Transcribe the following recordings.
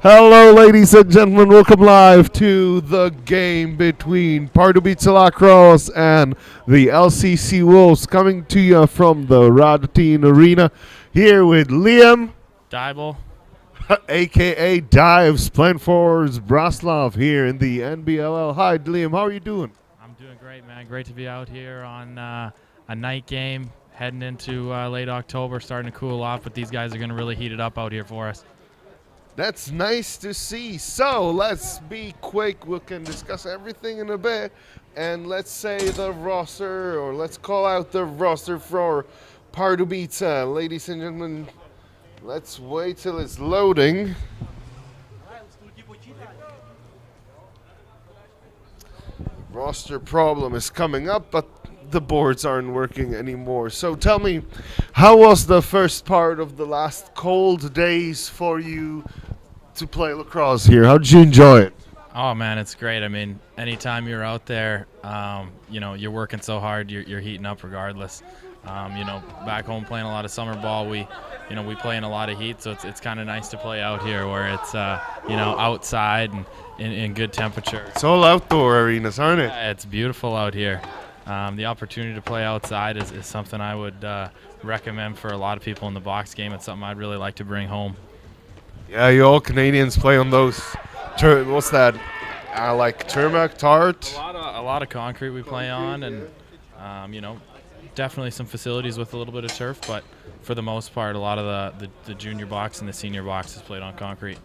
Hello, ladies and gentlemen. Welcome live to the game between Pardubice Lacrosse and the LCC Wolves, coming to you from the Radotin Arena. Here with Liam Dibel, a.k.a. Dives, playing for Braslav here in the NBLL. Hi, Liam. How are you doing? I'm doing great, man. Great to be out here on a night game, heading into late October, starting to cool off, but these guys are going to really heat it up out here for us. That's nice to see. So let's be quick. We can discuss everything in a bit. And let's say the roster, or let's call out the roster for Pardubice. Ladies and gentlemen, let's wait till it's loading. Roster problem is coming up, but the boards aren't working anymore. So tell me, how was the first part of the last cold days for you to play lacrosse here? How did you enjoy it? Oh man, it's great. I mean, anytime you're out there, you're working so hard, you're heating up regardless. Back home playing a lot of summer ball, we play in a lot of heat, so it's kind of nice to play out here where it's outside and in good temperature. It's all outdoor arenas, aren't it? Yeah, it's beautiful out here. The opportunity to play outside is something I would recommend for a lot of people in the box game. It's something I'd really like to bring home. Yeah, you all Canadians play on those. What's that? Like tarmac, tart? A lot of concrete we play on, and definitely some facilities with a little bit of turf. But for the most part, a lot of the junior box and the senior box is played on concrete.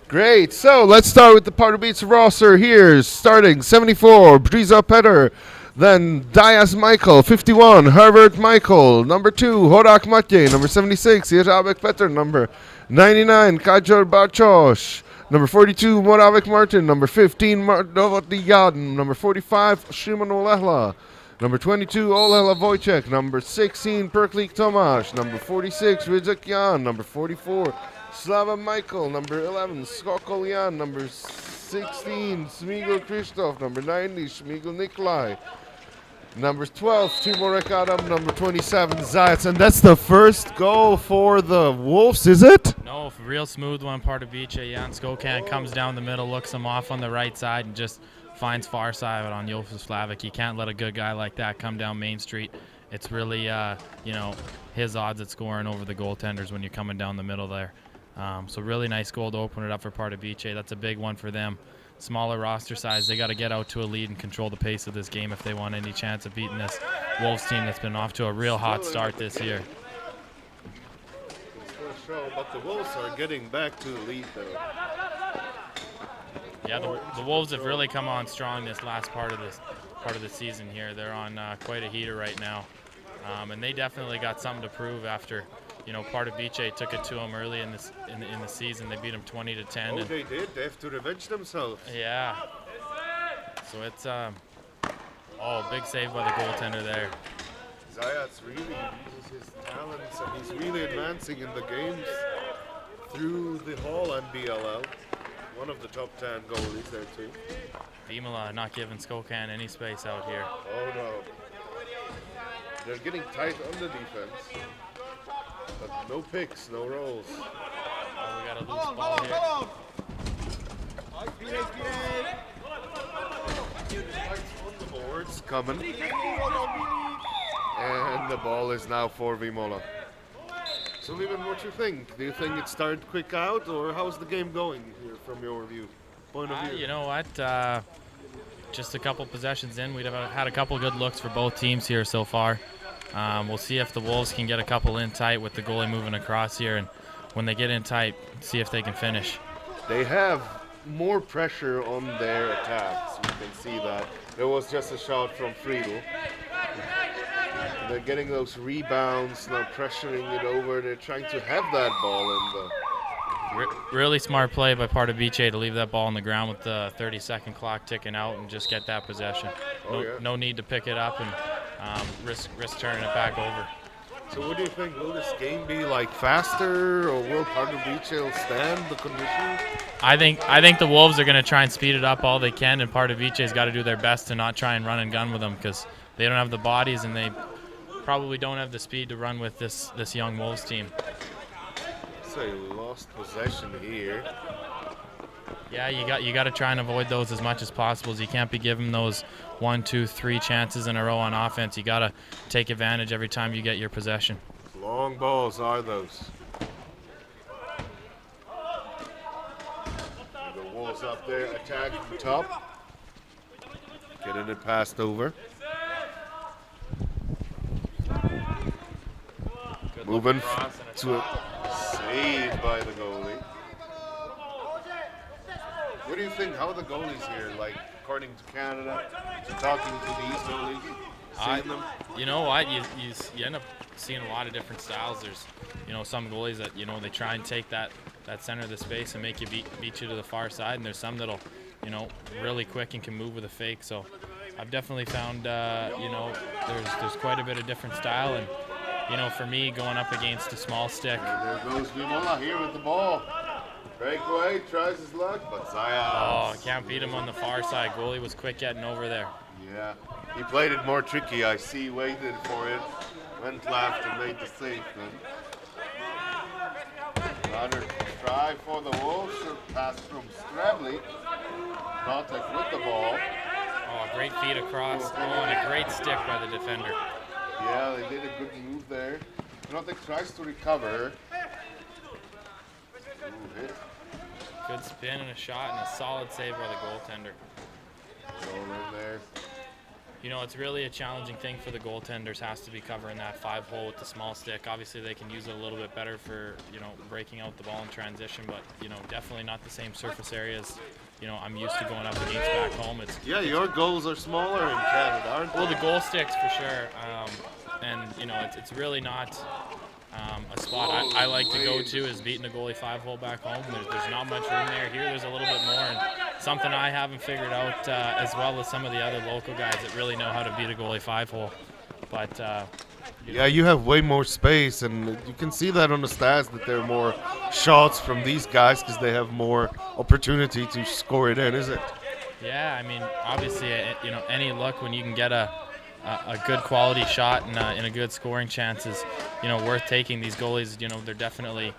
Great. So let's start with the Pardubice roster here. Starting 74, Briza Petter. Then Diaz Michael, 51, Herbert Michael. Number 2, Horak Matej. Number 76, Jeřábek Petr. Number 99, Kajor Barčoš. Number 42, Moravek Martin. Number 15, Novotny Jaden. Number 45, Šimon Olehla. Number 22, Olehla Wojciech. Number 16, Perklik Tomáš. Number 46, Rizek Jan. Number 44, Slava Michael. Number 11, Skokol Jan. Number 16, Smigel Krzysztof. Number 90, Smigel Nikolai. Number 12, Timurek Adam. Number 27, Zayats. And that's the first goal for the Wolves, is it? No, real smooth one, Pardubice. Jan Skokan comes down the middle, looks him off on the right side, and just finds far side on Josef Slavik. You can't let a good guy like that come down Main Street. It's really, his odds at scoring over the goaltenders when you're coming down the middle there. So really nice goal to open it up for Pardubice. That's a big one for them. Smaller roster size, they got to get out to a lead and control the pace of this game if they want any chance of beating this Wolves team that's been off to a real hot start this year. But the Wolves are getting back to the lead, though. Yeah, the Wolves have really come on strong this last part of the season here. They're on quite a heater right now, and they definitely got something to prove after. Pardubice took it to them early in the season. They beat them 20-10. Oh, they did. They have to revenge themselves. Yeah. So it's big save by the goaltender there. Zayats really uses his talents, and he's really advancing in the games through the whole NBLL. One of the top 10 goalies there too. Vimala not giving Skokan any space out here. Oh no. They're getting tight on the defense. But no picks, no rolls. Oh, we got a loose ball here. On the boards coming. And the ball is now for Vimola. So, Leland, what you think? Do you think it started quick out, or how's the game going here from your point of view? You know what? Just a couple possessions in, we'd have had a couple good looks for both teams here so far. We'll see if the Wolves can get a couple in tight with the goalie moving across here, and when they get in tight, see if they can finish. They have more pressure on their attacks. You can see that. There was just a shot from Friedel. They're getting those rebounds, now pressuring it over. They're trying to have that ball in the... Really smart play by Pardubice to leave that ball on the ground with the 30-second clock ticking out and just get that possession. No need to pick it up and risk turning it back over. So what do you think? Will this game be like faster, or will Pardubice stand the conditions? I think the Wolves are going to try and speed it up all they can, and Pardubice's got to do their best to not try and run and gun with them because they don't have the bodies and they probably don't have the speed to run with this young Wolves team. So you lost possession here. Yeah, you got to try and avoid those as much as possible. You can't be giving those 1, 2, 3 chances in a row on offense. You got to take advantage every time you get your possession. Long balls are those. The Wolves up there attack from top. Getting it passed over. Moving to a save by the goalie. What do you think? How are the goalies here? Like, according to Canada, talking to these goalies, seeing them? You know what? You end up seeing a lot of different styles. There's, some goalies that, they try and take that center of the space and make you beat you to the far side. And there's some that'll, really quick and can move with a fake. So I've definitely found, there's quite a bit of different style. And, for me, going up against a small stick. And there goes Vimola here with the ball. Breakaway, tries his luck, but Zayas. Oh, can't beat him on the far side. Goalie was quick getting over there. Yeah, he played it more tricky. I see, waited for it, went left and made the save then. Another try for the Wolves. Pass from Stravely. Contact with the ball. Oh, great feed across. Oh, and a great stick by the defender. Yeah, they did a good move there. Contact tries to recover. Hit. Good spin and a shot and a solid save by the goaltender. Goal in there. It's really a challenging thing for the goaltenders, has to be covering that 5-hole with the small stick. Obviously, they can use it a little bit better for, breaking out the ball in transition, but, definitely not the same surface areas, I'm used to going up against back home. Yeah, your goals are smaller in Canada, aren't they? Well, the goal sticks for sure, and, it's really not... a spot I like to go to is beating a goalie 5-hole back home. There's not much room there. Here there's a little bit more, and something I haven't figured out as well as some of the other local guys that really know how to beat a goalie 5-hole. But yeah, you have way more space, and you can see that on the stats that there are more shots from these guys because they have more opportunity to score it in, is it? Yeah, I mean, obviously, any look when you can get a good quality shot and a good scoring chance is, worth taking. These goalies, they're definitely,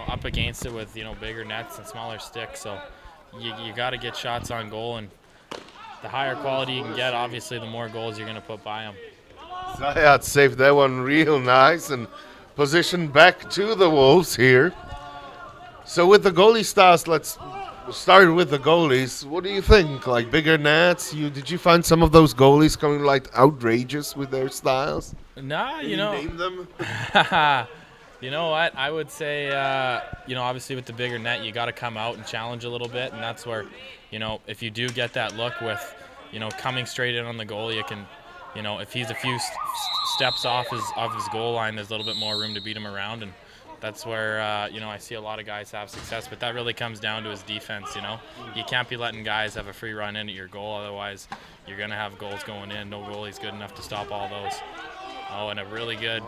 up against it with, bigger nets and smaller sticks. So you got to get shots on goal, and the higher quality you can get, obviously, the more goals you're going to put by them. Zayat saved that one real nice and positioned back to the Wolves here. So with the goalie styles, let's start with the goalies. What do you think? Like bigger nets? Did you find some of those goalies coming like outrageous with their styles? Nah, Can you name them? You know what? I would say, obviously with the bigger net, you got to come out and challenge a little bit, and that's where, if you do get that look with, coming straight in on the goal, you can, if he's a few steps off his goal line, there's a little bit more room to beat him around, and that's where, I see a lot of guys have success, but that really comes down to his defense, You can't be letting guys have a free run in at your goal, otherwise you're going to have goals going in. No goalie's good enough to stop all those. Oh, and a really good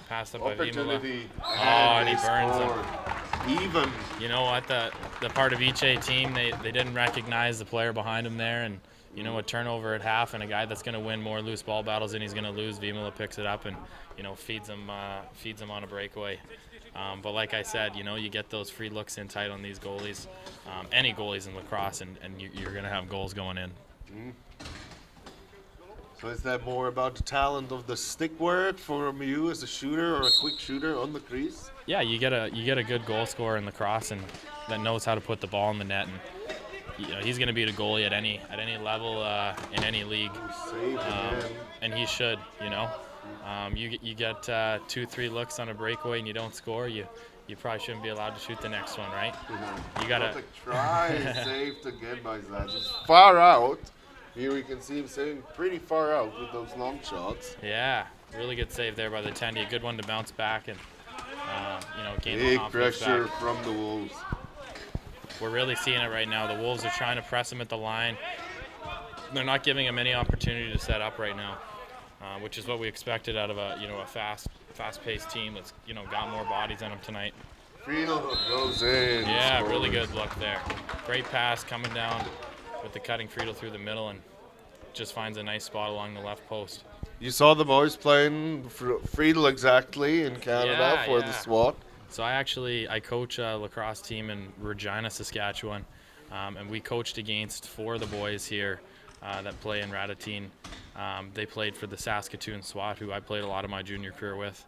pass up by Vimola. Oh, and he burns him. Even. You know what? The Pardubice team, they didn't recognize the player behind him there, and, a turnover at half, and a guy that's going to win more loose ball battles than he's going to lose. Vimola picks it up and, feeds him on a breakaway. But like I said, you get those free looks in tight on these goalies, any goalies in lacrosse, and you're going to have goals going in. So is that more about the talent of the stick work from you as a shooter or a quick shooter on the crease? Yeah, you get a good goal scorer in lacrosse and that knows how to put the ball in the net, and he's going to beat a goalie at any level in any league, and he should. You get 2-3 looks on a breakaway and you don't score, you probably shouldn't be allowed to shoot the next one, right? You gotta try and save to get by that. He's far out. Here we can see him saving pretty far out with those long shots. Yeah, really good save there by the Tendy. A good one to bounce back and gain big confidence pressure back. from the Wolves. We're really seeing it right now. The Wolves are trying to press him at the line. They're not giving him any opportunity to set up right now, which is what we expected out of a fast-paced team that's got more bodies on him tonight. Friedel goes in. Yeah, really good look there. Great pass coming down with the cutting Friedel through the middle and just finds a nice spot along the left post. You saw the boys playing Friedel exactly in Canada for the SWAT. So I coach a lacrosse team in Regina, Saskatchewan, and we coached against 4 of the boys here that play in Ratatine. They played for the Saskatoon SWAT, who I played a lot of my junior career with.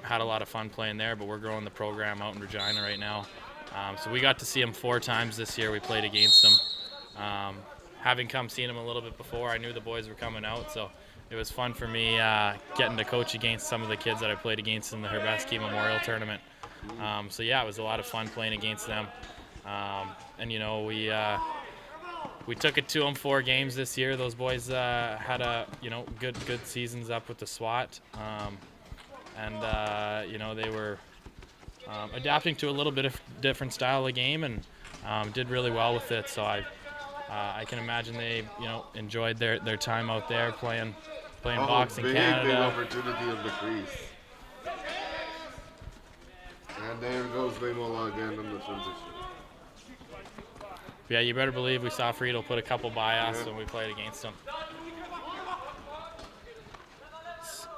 Had a lot of fun playing there, but we're growing the program out in Regina right now. So we got to see them 4 times this year. We played against them. Having seen them a little bit before, I knew the boys were coming out, so it was fun for me getting to coach against some of the kids that I played against in the Herbeski Memorial Tournament. So yeah, it was a lot of fun playing against them. And we took it to them 4 games this year. Those boys had a good seasons up with the SWAT, and they were adapting to a little bit of different style of game and did really well with it. So I can imagine they enjoyed their time out there playing box in Canada. Big opportunity of the crease. And there goes Vemola again on the transition. Yeah, you better believe we saw Friedel put a couple by us when we played against him.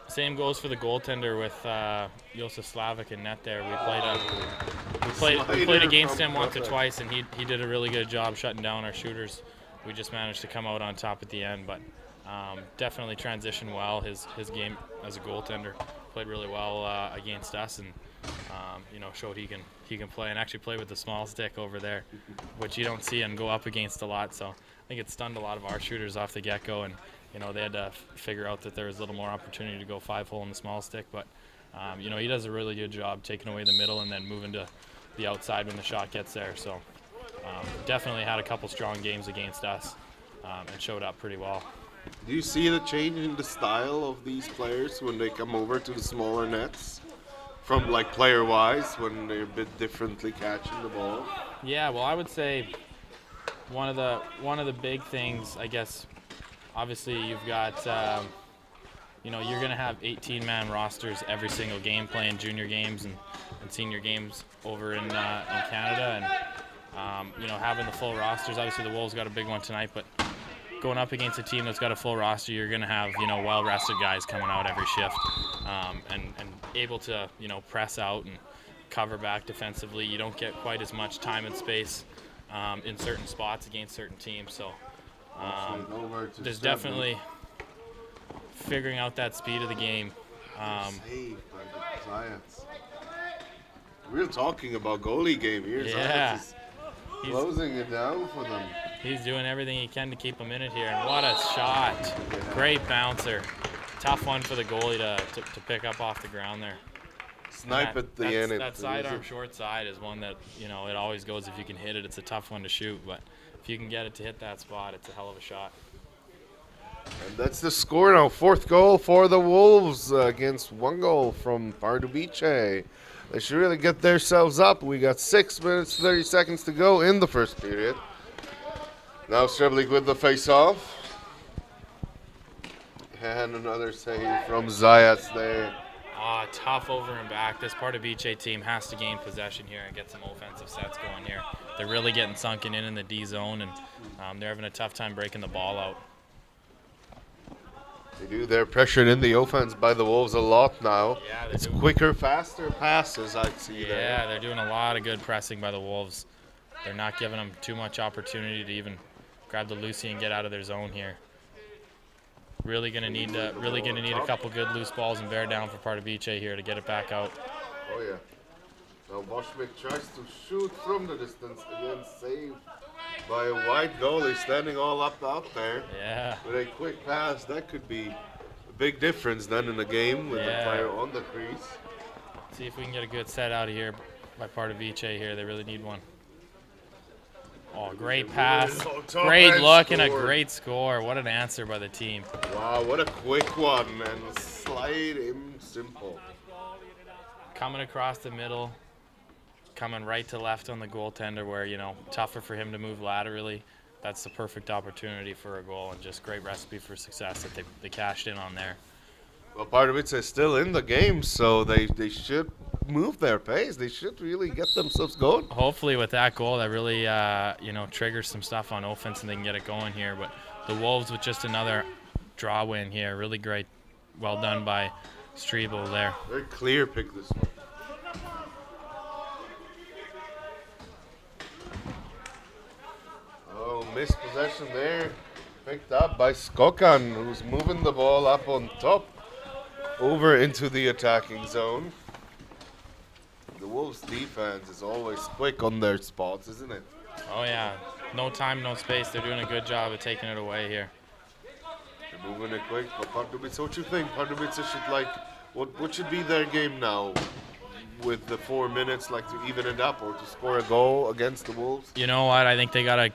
Same goes for the goaltender with Josef Slavik in net there. We played against him once or twice, and he did a really good job shutting down our shooters. We just managed to come out on top at the end, but definitely transitioned well. His game as a goaltender played really well against us, and showed he can play and actually play with the small stick over there, which you don't see and go up against a lot. So I think it stunned a lot of our shooters off the get-go, and they had to figure out that there was a little more opportunity to go 5-hole in the small stick. But he does a really good job taking away the middle and then moving to the outside when the shot gets there. So definitely had a couple strong games against us and showed up pretty well. Do you see the change in the style of these players when they come over to the smaller nets? From player-wise, when they're a bit differently catching the ball? Yeah, well, I would say one of the big things, I guess, obviously you've got, you're going to have 18-man rosters every single game playing junior games and senior games over in Canada, and having the full rosters. Obviously, the Wolves got a big one tonight, but going up against a team that's got a full roster, you're going to have well-rested guys coming out every shift and able to press out and cover back defensively. You don't get quite as much time and space in certain spots against certain teams. So there's definitely figuring out that speed of the game. Saved by the Giants. We're talking about goalie game here. Yeah. He's closing it down for them. He's doing everything he can to keep them in it here. And what a shot. Yeah. Great bouncer. Tough one for the goalie to pick up off the ground there. Snipe at the end. That sidearm short side is one that, it always goes if you can hit it. It's a tough one to shoot, but if you can get it to hit that spot, it's a hell of a shot. And that's the score now. 4th goal for the Wolves against 1 goal from Pardubice. They should really get themselves up. We got 6 minutes, 30 seconds to go in the first period. Now Streblik with the face-off. And another save from Zayats there. Tough over and back. This Pardubice team has to gain possession here and get some offensive sets going here. They're really getting sunken in the D zone, and they're having a tough time breaking the ball out. They do. They're pressured in the offense by the Wolves a lot now. Yeah, it's quicker, faster passes, I'd see there. Yeah, they're doing a lot of good pressing by the Wolves. They're not giving them too much opportunity to even grab the Lucy and get out of their zone here. Really gonna need a couple good loose balls and bear down for Pardubice here to get it back out. Oh yeah. Now Boschmick tries to shoot from the distance, again saved by a wide goalie standing all up out there. Yeah. With a quick pass, that could be a big difference then in the game with the player on the crease. See if we can get a good set out of here by Pardubice here. They really need one. Oh, great pass. Great look and a great score. What an answer by the team. Wow, what a quick one, and slide him simple. Coming across the middle, coming right to left on the goaltender where, tougher for him to move laterally. That's the perfect opportunity for a goal and just great recipe for success that they cashed in on there. Well, Pardubice is still in the game, so they should move their pace. They should really get themselves going. Hopefully with that goal that really, triggers some stuff on offense and they can get it going here. But the Wolves with just another draw win here. Really great. Well done by Strebel there. Very clear pick this one. Oh, missed possession there. Picked up by Skokan, who's moving the ball up on top over into the attacking zone. The Wolves' defense is always quick on their spots, isn't it? Oh, yeah. No time, no space. They're doing a good job of taking it away here. They're moving it quick. But Pardubice, what you think? Pardubice should what should be their game now with the 4 minutes, to even it up or to score a goal against the Wolves? You know what? I think they got to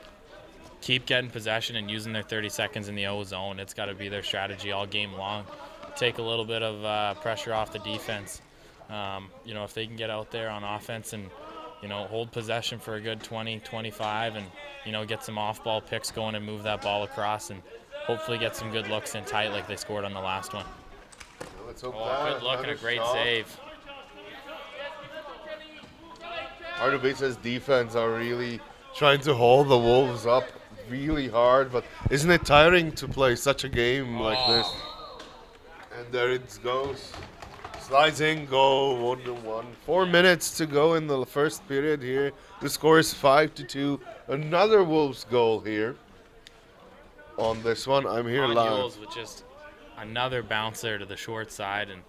keep getting possession and using their 30 seconds in the O zone. It's got to be their strategy all game long. Take a little bit of pressure off the defense. If they can get out there on offense and, hold possession for a good 20, 25 and, get some off-ball picks going and move that ball across and hopefully get some good looks in tight like they scored on the last one. Well, let's hope good look and a great save. Pardubice's defense are really trying to hold the Wolves up really hard, but isn't it tiring to play such a game like this? And there it goes. Slides in, goal, 1-1. 4 minutes to go in the first period here. The score is 5-2. Another Wolves goal here. On this one, I'm here live. Wolves with just another bouncer to the short side, and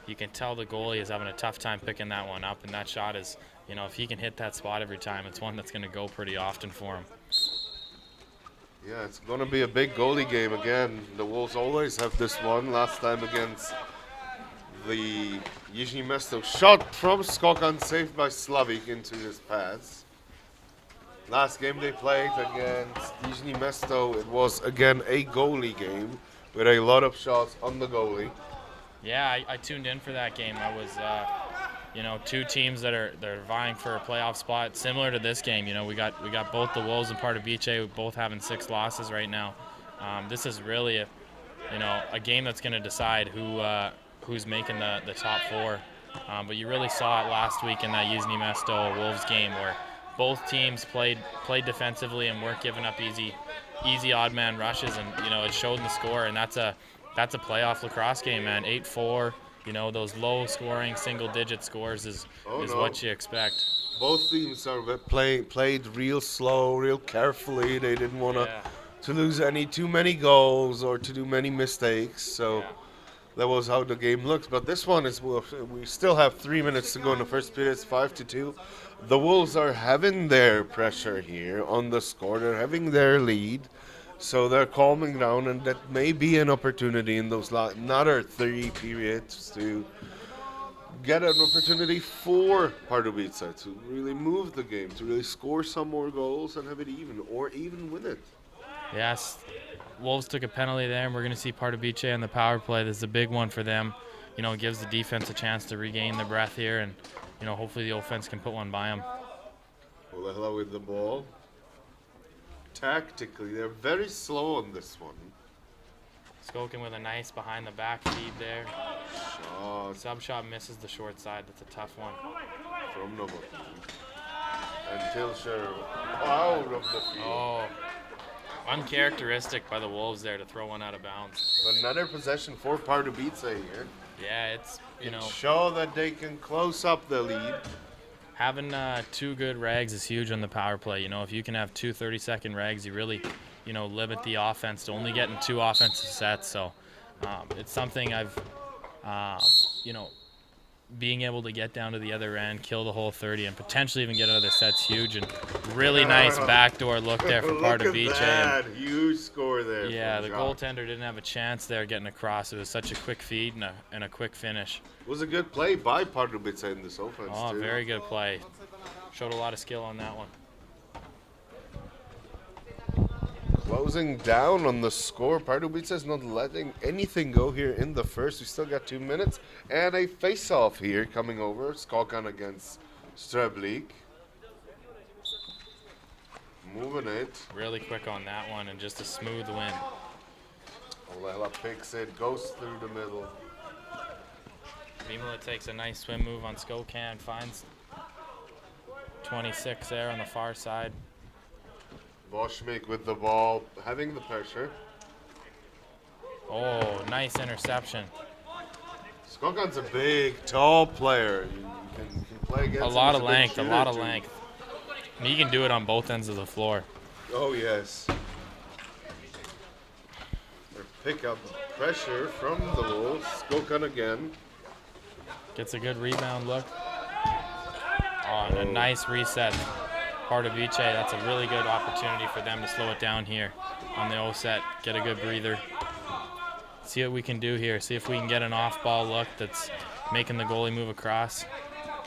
you can tell the goalie is having a tough time picking that one up. And that shot is, if he can hit that spot every time, it's one that's going to go pretty often for him. Yeah, it's going to be a big goalie game again. The Wolves always have this one. Last time against the Jižní Mesto. Shot from Skokan, saved by Slavik into his pass. Last game they played against Jižní Mesto, it was again a goalie game with a lot of shots on the goalie. Yeah, I tuned in for that game. I was, two teams that are vying for a playoff spot, similar to this game. We got both the Wolves and Pardubice, both having 6 losses right now. This is really a game that's going to decide who's making the top 4. But you really saw it last week in that Jižní Mesto Wolves game where both teams played defensively and weren't giving up easy odd man rushes, and it showed in the score. And that's a playoff lacrosse game, man. 8-4. Those low scoring single digit scores is what you expect. Both teams are played real slow, real carefully. They didn't want to lose too many goals or to do many mistakes. So that was how the game looks. But this one is, we still have 3 minutes to go in the first period. It's 5-2. The Wolves are having their pressure here on the score. They're having their lead. So they're calming down, and that may be an opportunity in those another 3 periods to get an opportunity for Pardubice to really move the game, to really score some more goals and have it even, or even win it. Yes, Wolves took a penalty there, and we're going to see Pardubice on the power play. This is a big one for them. It gives the defense a chance to regain their breath here, and hopefully the offense can put one by them. Olehla with the ball. Tactically, they're very slow on this one. Skokan with a nice behind the back feed there. Shot. Sub shot misses the short side. That's a tough one. From Novotny. And Tilsher out of the field. Oh, uncharacteristic by the Wolves there to throw one out of bounds. Another possession for Pardubice here. Yeah, it's, show that they can close up the lead. Having 2 good rags is huge on the power play. If you can have 2 30-second rags, you really, limit the offense to only getting 2 offensive sets. So It's something I've, you know, being able to get down to the other end, kill the whole 30, and potentially even get out of the set's huge. And really nice backdoor look there for Pardubice. Look at that huge score there. Yeah, the goaltender didn't have a chance there getting across. It was such a quick feed and a quick finish. It was a good play by Pardubice in this offense, Oh, too. very good play. Showed a lot of skill on that one. Closing down on the score. Pardubice is not letting anything go here in the first. We still got 2 minutes. And a face-off here coming over. Skokan against Streblik. Moving it. Really quick on that one and just a smooth win. Olela picks it, goes through the middle. Vimala takes a nice swim move on Skokan, finds 26 there on the far side. Boschmik with the ball, having the pressure. Oh, nice interception. Skokan's a big, tall player. You can play against A him lot as of big length, a shooter, lot of too. length. And he can do it on both ends of the floor. Oh, yes. They pick up pressure from the Wolves. Skokan again. Gets a good rebound look. Oh, and a nice reset. Pardubice, that's a really good opportunity for them to slow it down here on the O set. Get a good breather. See what we can do here. See if we can get an off-ball look that's making the goalie move across.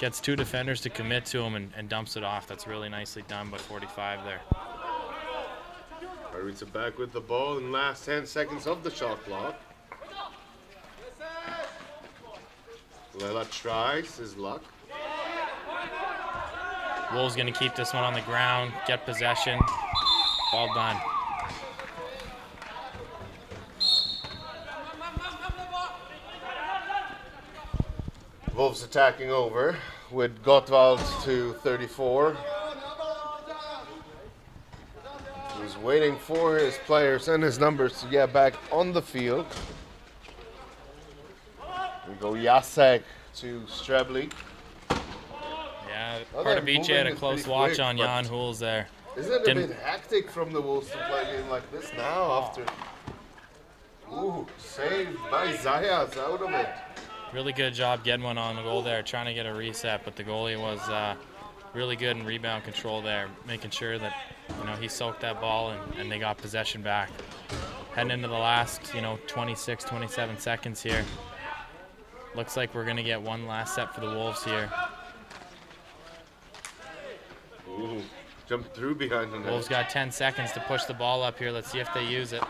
Gets 2 defenders to commit to him and dumps it off. That's really nicely done by 45 there. Pardubice back with the ball in the last 10 seconds of the shot clock. Lela tries his luck. Wolves going to keep this one on the ground, get possession. Ball done. Wolves attacking over with Gottwald to 34. He's waiting for his players and his numbers to get back on the field. We go Jacek to Streblik. Yeah, Oh, they're Pardubice moving had a it close pretty watch quick, on but- Jan Huls there. Isn't it a Didn't- bit hectic from the Wolves to play a game like this now after... Ooh, saved by Zayas out of it. Really good job getting one on the goal there, trying to get a reset, but the goalie was really good in rebound control there, making sure that he soaked that ball and they got possession back. Heading into the last 26, 27 seconds here. Looks like we're gonna get one last set for the Wolves here. Ooh, jumped through behind the net. Wolves got 10 seconds to push the ball up here. Let's see if they use it.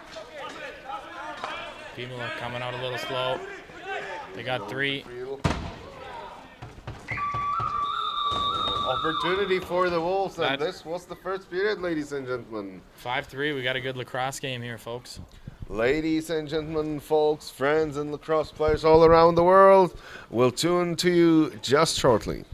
People are coming out a little slow. They got 3. Opportunity for the Wolves, and That- this was the first period, ladies and gentlemen. 5-3. We got a good lacrosse game here, folks. Ladies and gentlemen, folks, friends, and lacrosse players all around the world, we'll tune to you just shortly.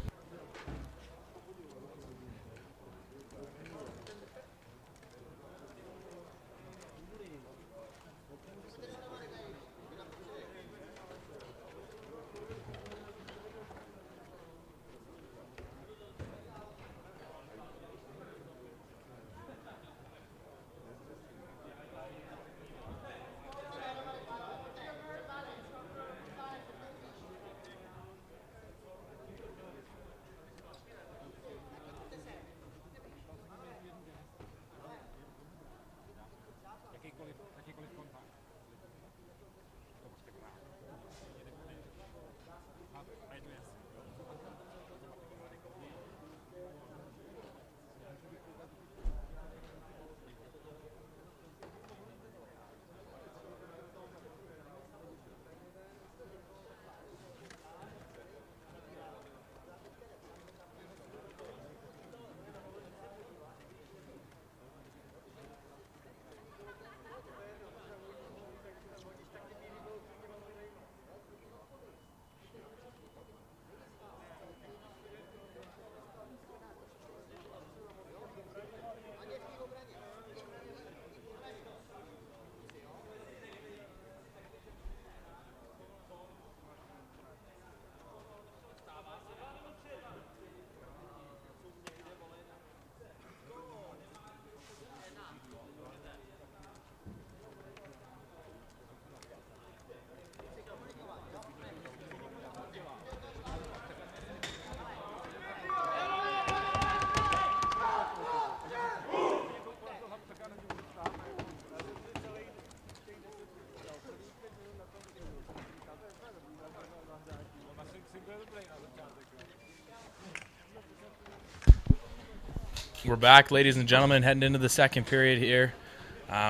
We're back, ladies and gentlemen, heading into the second period here.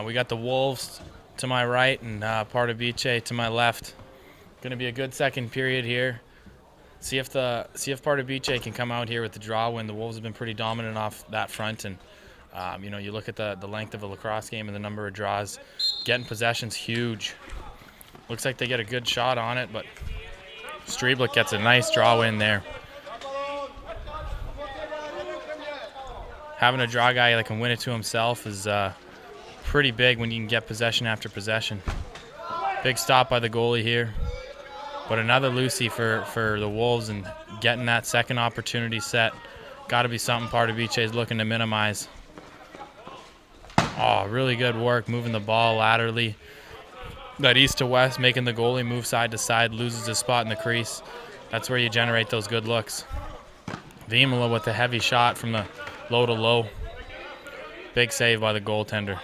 We got the Wolves to my right and Pardubice to my left. Going to be a good second period here. See if Pardubice can come out here with the draw win. The Wolves have been pretty dominant off that front, and you look at the length of a lacrosse game and the number of draws. Getting possession's huge. Looks like they get a good shot on it, but Streeblik gets a nice draw win there. Having a draw guy that can win it to himself is pretty big when you can get possession after possession. Big stop by the goalie here. But another Lucy for the Wolves, and getting that second opportunity set. Got to be something Pardubice is looking to minimize. Oh, really good work moving the ball laterally. That east to west, making the goalie move side to side, loses his spot in the crease. That's where you generate those good looks. Vimala with a heavy shot from the low to low. Big save by the goaltender.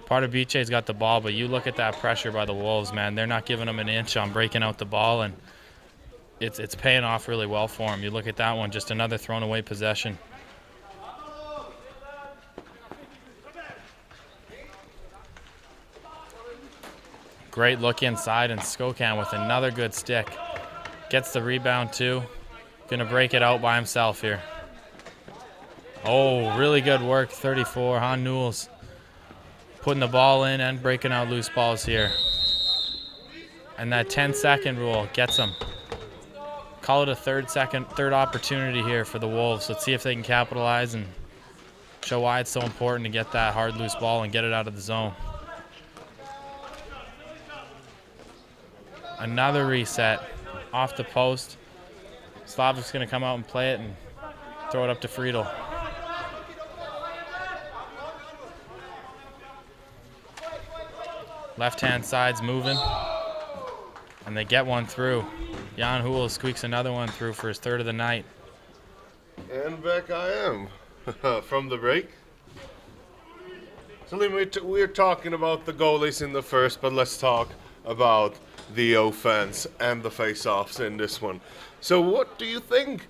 Pardubice's got the ball, but you look at that pressure by the Wolves, man. They're not giving them an inch on breaking out the ball, and it's paying off really well for them. You look at that one, just another thrown away possession. Great look inside, and Skokan with another good stick. Gets the rebound too. Gonna break it out by himself here. Oh, really good work, 34, Han Newells. Putting the ball in and breaking out loose balls here. And that 10-second rule gets them. Call it a third opportunity here for the Wolves. Let's see if they can capitalize and show why it's so important to get that hard loose ball and get it out of the zone. Another reset off the post. Slavic's going to come out and play it and throw it up to Friedel. Left-hand side's moving, and they get one through. Jan Hoel squeaks another one through for his third of the night. And back I am from the break. So we're talking about the goalies in the first, but let's talk about the offense and the face-offs in this one. So what do you think?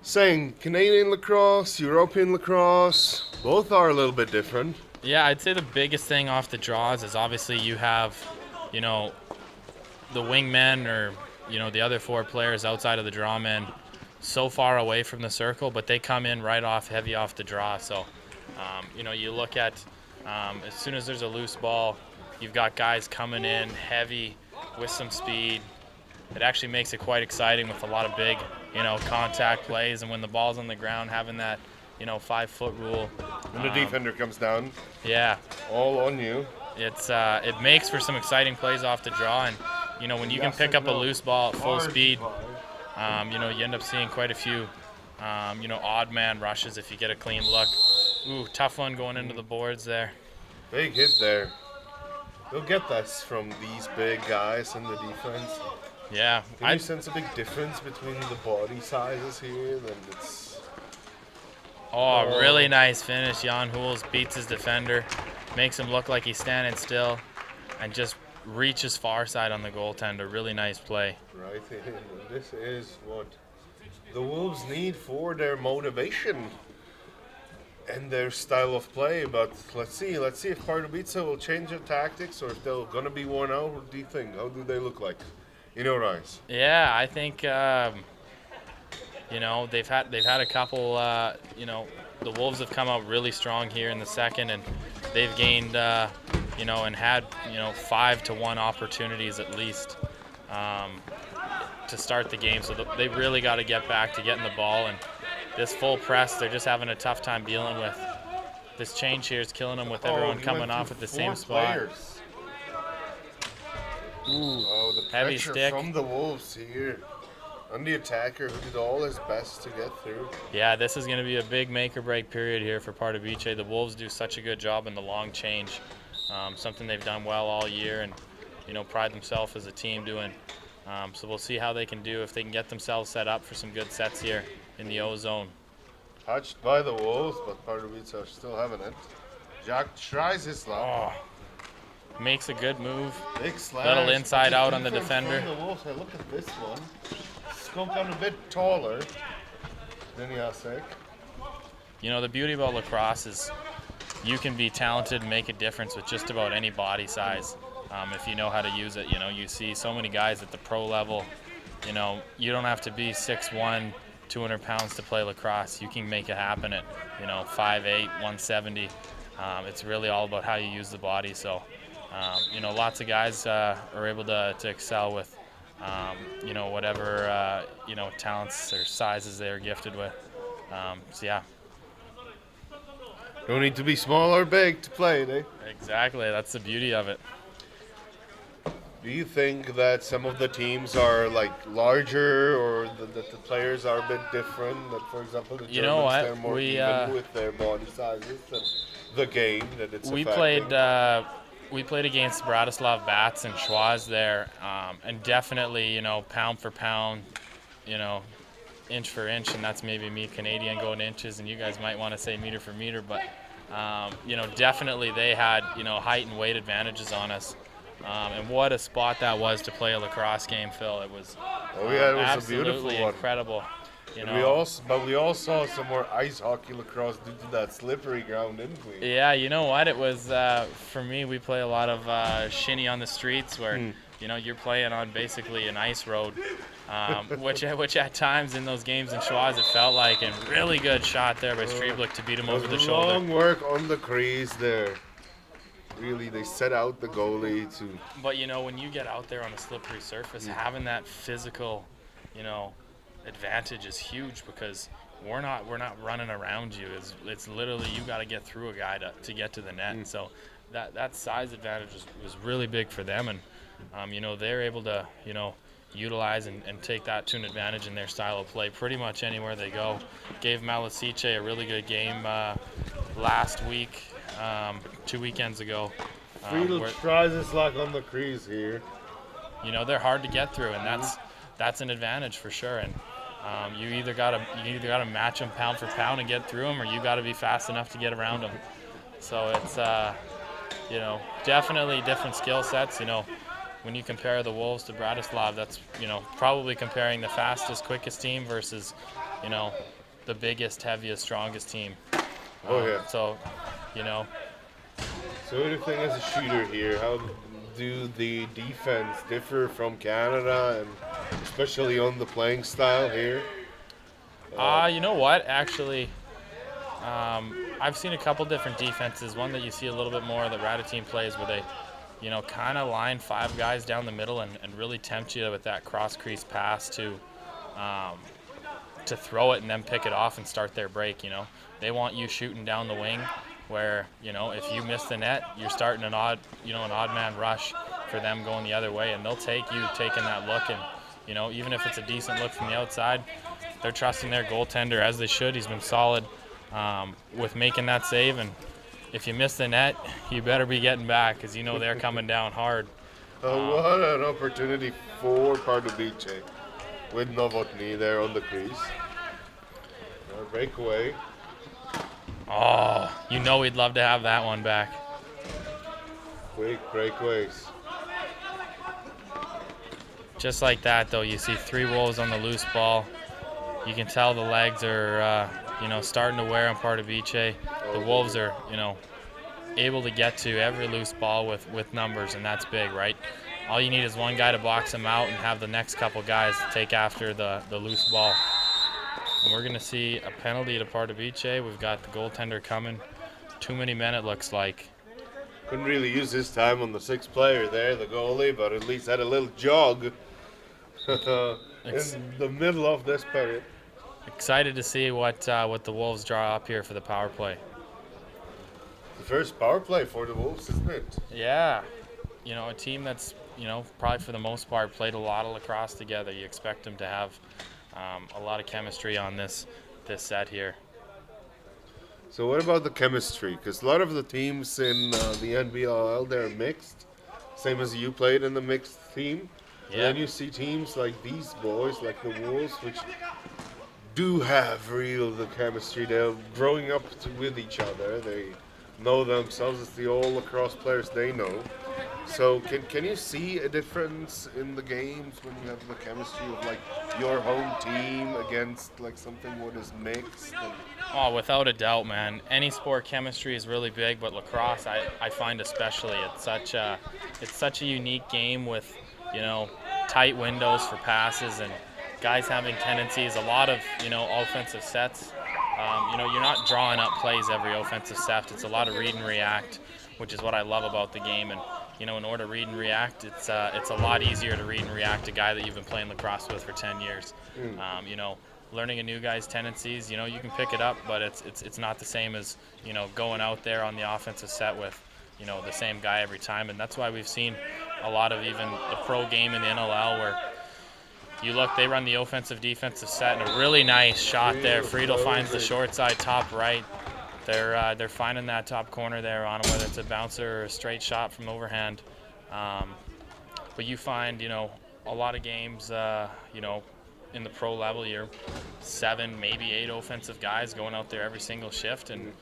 Saying Canadian lacrosse, European lacrosse, both are a little bit different. Yeah, I'd say the biggest thing off the draws is obviously you have, the wingmen or, the other four players outside of the draw men so far away from the circle, but they come in right off, heavy off the draw. So, you look at as soon as there's a loose ball, you've got guys coming in heavy with some speed. It actually makes it quite exciting with a lot of big, contact plays, and when the ball's on the ground, having that 5-foot rule. When the defender comes down. Yeah. All on you. It makes for some exciting plays off the draw, and when you can pick up a loose ball at full speed, you end up seeing quite a few, odd man rushes if you get a clean look. Ooh, tough one going into the boards there. Big hit there. You'll get this from these big guys in the defense. Yeah. Can you sense a big difference between the body sizes here? Oh, really nice finish. Jan Hoels beats his defender, makes him look like he's standing still, and just reaches far side on the goaltender. Really nice play. Right. This is what the Wolves need for their motivation and their style of play. But let's see if Pardubice will change their tactics or if they're gonna be worn out. What do you think? How do they look like in your eyes? Yeah, I think they've had a couple. The Wolves have come out really strong here in the second, and they've gained and had 5-1 opportunities at least to start the game. So they really got to get back to getting the ball, and this full press they're just having a tough time dealing with. This change here is killing them with everyone coming off at the same spot. Ooh, the heavy pressure stick from the Wolves here. On the attacker who did all his best to get through. Yeah, this is going to be a big make-or-break period here for Pardubice. The Wolves do such a good job in the long change, something they've done well all year and, pride themselves as a team doing. So we'll see how they can do if they can get themselves set up for some good sets here in the O zone. Touched by the Wolves, but Pardubice are still having it. Jack tries his luck. Oh, makes a good move. Big slash. Little inside out on the defender. The Wolves, look at this one. Skokan a bit taller than Jacek. you know, the beauty about lacrosse is you can be talented and make a difference with just about any body size if you know how to use it. You know, you see so many guys at the pro level. You know, you don't have to be 6'1", 200 pounds to play lacrosse. You can make it happen at, you know, 5'8", 170. It's really all about how you use the body. So, you know, lots of guys are able to excel with, you know, whatever, you know, talents or sizes they're gifted with. So, yeah. Don't need to be small or big to play it, eh? Exactly. That's the beauty of it. Do you think that some of the teams are like larger, or that the players are a bit different? That, for example, the You know Germans, what? they're more even with their body sizes and the game that it's affecting? We played against Bratislav Bats and Schwaz there, and definitely, you know, pound for pound, you know, inch for inch, and that's maybe me Canadian going inches, and you guys might want to say meter for meter, but you know, definitely they had, you know, height and weight advantages on us. And what a spot that was to play a lacrosse game, Phil. It was, it was absolutely a beautiful one. incredible. You know, we all saw some more ice hockey lacrosse due to that slippery ground, didn't we? Yeah, you know what? It was, for me, we play a lot of shinny on the streets where, you know, you're playing on basically an ice road, which at times in those games in Schwaz it felt like, and really good shot there by Strieblich to beat him over the shoulder. Long work on the crease there. Really, they set out the goalie to... But, you know, when you get out there on a slippery surface, having that physical, you know, advantage is huge, because we're not running around you. It's literally you got to get through a guy to get to the net. And so that size advantage was really big for them, and you know, they're able to, you know, utilize and take that to an advantage in their style of play pretty much anywhere they go. Gave Malasice a really good game last week, 2 weekends ago. Friedel tries his luck on the crease here. You know, they're hard to get through, and that's an advantage for sure. And you either gotta match them pound for pound and get through them, or you gotta be fast enough to get around them. So it's you know, definitely different skill sets. You know, when you compare the Wolves to Bratislav, that's, you know, probably comparing the fastest, quickest team versus, you know, the biggest, heaviest, strongest team. Oh yeah. So, you know. So anything as a shooter here, how do the defense differ from Canada, and especially on the playing style here? You know what? Actually, I've seen a couple different defenses. One that you see a little bit more that Rata team plays, where they, you know, kind of line 5 guys down the middle and really tempt you with that cross crease pass to throw it and then pick it off and start their break. You know, they want you shooting down the wing, where, you know, if you miss the net, you're starting an odd man rush for them going the other way, and they'll take you taking that look, and, you know, even if it's a decent look from the outside, they're trusting their goaltender, as they should. He's been solid with making that save, and if you miss the net, you better be getting back, because you know they're coming down hard. What an opportunity for Pardubice with Novotny there on the crease. Breakaway. Oh, you know we'd love to have that one back. Quick breakaways. Just like that, though, you see 3 Wolves on the loose ball. You can tell the legs are, you know, starting to wear on Pardubice. The Wolves are, you know, able to get to every loose ball with numbers, and that's big, right? All you need is one guy to box them out and have the next couple guys take after the loose ball. And we're going to see a penalty to Pardubice. We've got the goaltender coming. Too many men, it looks like. Couldn't really use his time on the 6th player there, the goalie, but at least had a little jog in the middle of this period. Excited to see what the Wolves draw up here for the power play. The first power play for the Wolves, isn't it? Yeah. You know, a team that's, you know, probably for the most part played a lot of lacrosse together. You expect them to have a lot of chemistry on this set here. So what about the chemistry? Because a lot of the teams in the NBLL, they're mixed, same as you played in the mixed team. Yeah. And then you see teams like these boys, like the Wolves, which do have the chemistry. They're growing up with each other. They know themselves. It's the all lacrosse players they know. So can you see a difference in the games when you have the chemistry of like your home team against like something what is mixed? And Oh, without a doubt, man. Any sport chemistry is really big, but lacrosse, I find especially, it's such a unique game with, you know, tight windows for passes and guys having tendencies, a lot of, you know, offensive sets. You're not drawing up plays every offensive set. It's a lot of read and react, which is what I love about the game. And in order to read and react, it's a lot easier to read and react a guy that you've been playing lacrosse with for 10 years. Learning a new guy's tendencies, you can pick it up, but it's not the same as going out there on the offensive set with the same guy every time. And that's why we've seen a lot of even the pro game in the NLL where you look, they run the offensive defensive set and a really nice shot there. Friedel finds the short side top right. They're finding that top corner there on him, whether it's a bouncer or a straight shot from overhand. But you find a lot of games in the pro level, you're 7, maybe 8 offensive guys going out there every single shift, and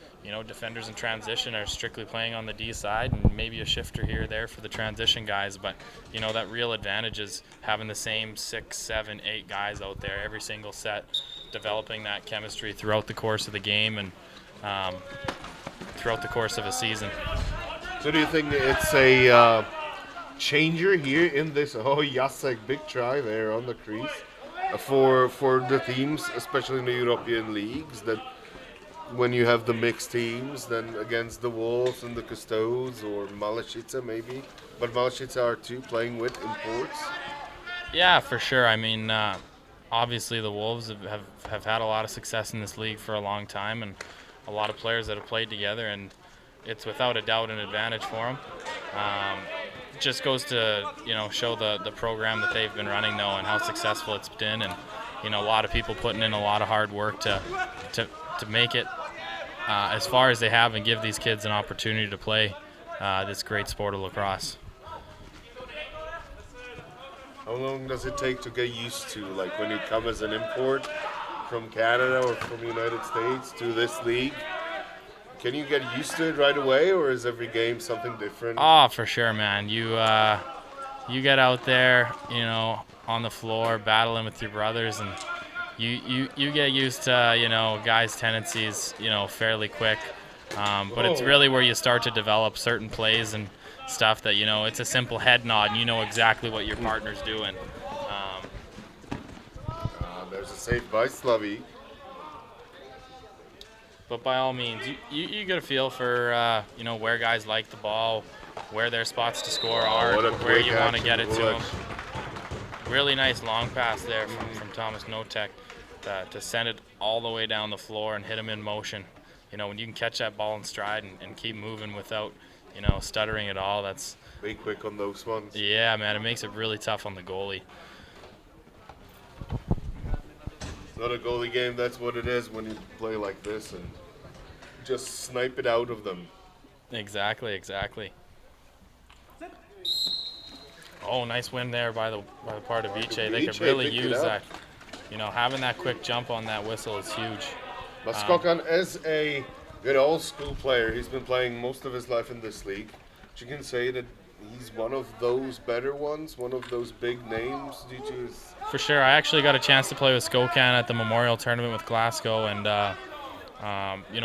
defenders in transition are strictly playing on the D side, and maybe a shifter here or there for the transition guys. But that real advantage is having the same 6, 7, 8 guys out there every single set, developing that chemistry throughout the course of the game and throughout the course of a season. so do you think it's a changer here in this? Oh, Jacek, big try there on the crease. For the teams, especially in the European leagues, that when you have the mixed teams, then against the Wolves and the Custodes or Malachitsa maybe, but Malachitsa are too playing with imports. Yeah, for sure. I mean, obviously the Wolves have had a lot of success in this league for a long time, and a lot of players that have played together, and it's without a doubt an advantage for them. Just goes to show the program that they've been running though and how successful it's been, and a lot of people putting in a lot of hard work to make it as far as they have and give these kids an opportunity to play this great sport of lacrosse. How long does it take to get used to, like when you come as an import from Canada or from the United States to this league? Can you get used to it right away, or is every game something different? Oh, for sure, man. You get out there, on the floor, battling with your brothers, and you get used to, guys' tendencies, fairly quick. But it's really where you start to develop certain plays and stuff that, it's a simple head nod, and you know exactly what your partner's doing. There's a save by Slavy. But by all means, you get a feel for where guys like the ball, where their spots to score are, where you want to get it to them. Really nice long pass there from Thomas Notek to send it all the way down the floor and hit him in motion. When you can catch that ball in stride and keep moving without stuttering at all, that's be quick on those ones. Yeah, man, it makes it really tough on the goalie. It's not a goalie game, that's what it is when you play like this and just snipe it out of them. Exactly. Oh, nice win there by the Pardubice. They could really use that. Having that quick jump on that whistle is huge. Skokan, as a good old school player, he's been playing most of his life in this league. You can say that he's one of those better ones, one of those big names due to his... For sure. I actually got a chance to play with Skokan at the Memorial Tournament with Glasgow, and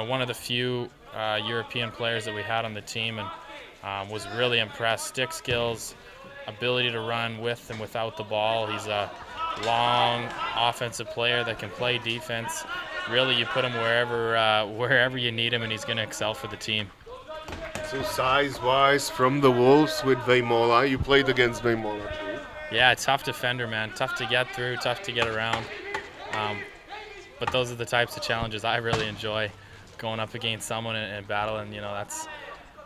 one of the few European players that we had on the team, and was really impressed. Stick skills, ability to run with and without the ball. He's a long offensive player that can play defense. Really, you put him wherever you need him, and he's going to excel for the team. So size-wise, from the Wolves with Veimola, you played against Veimola too. Yeah, tough defender, man. Tough to get through, tough to get around. But those are the types of challenges I really enjoy, going up against someone and battling. That's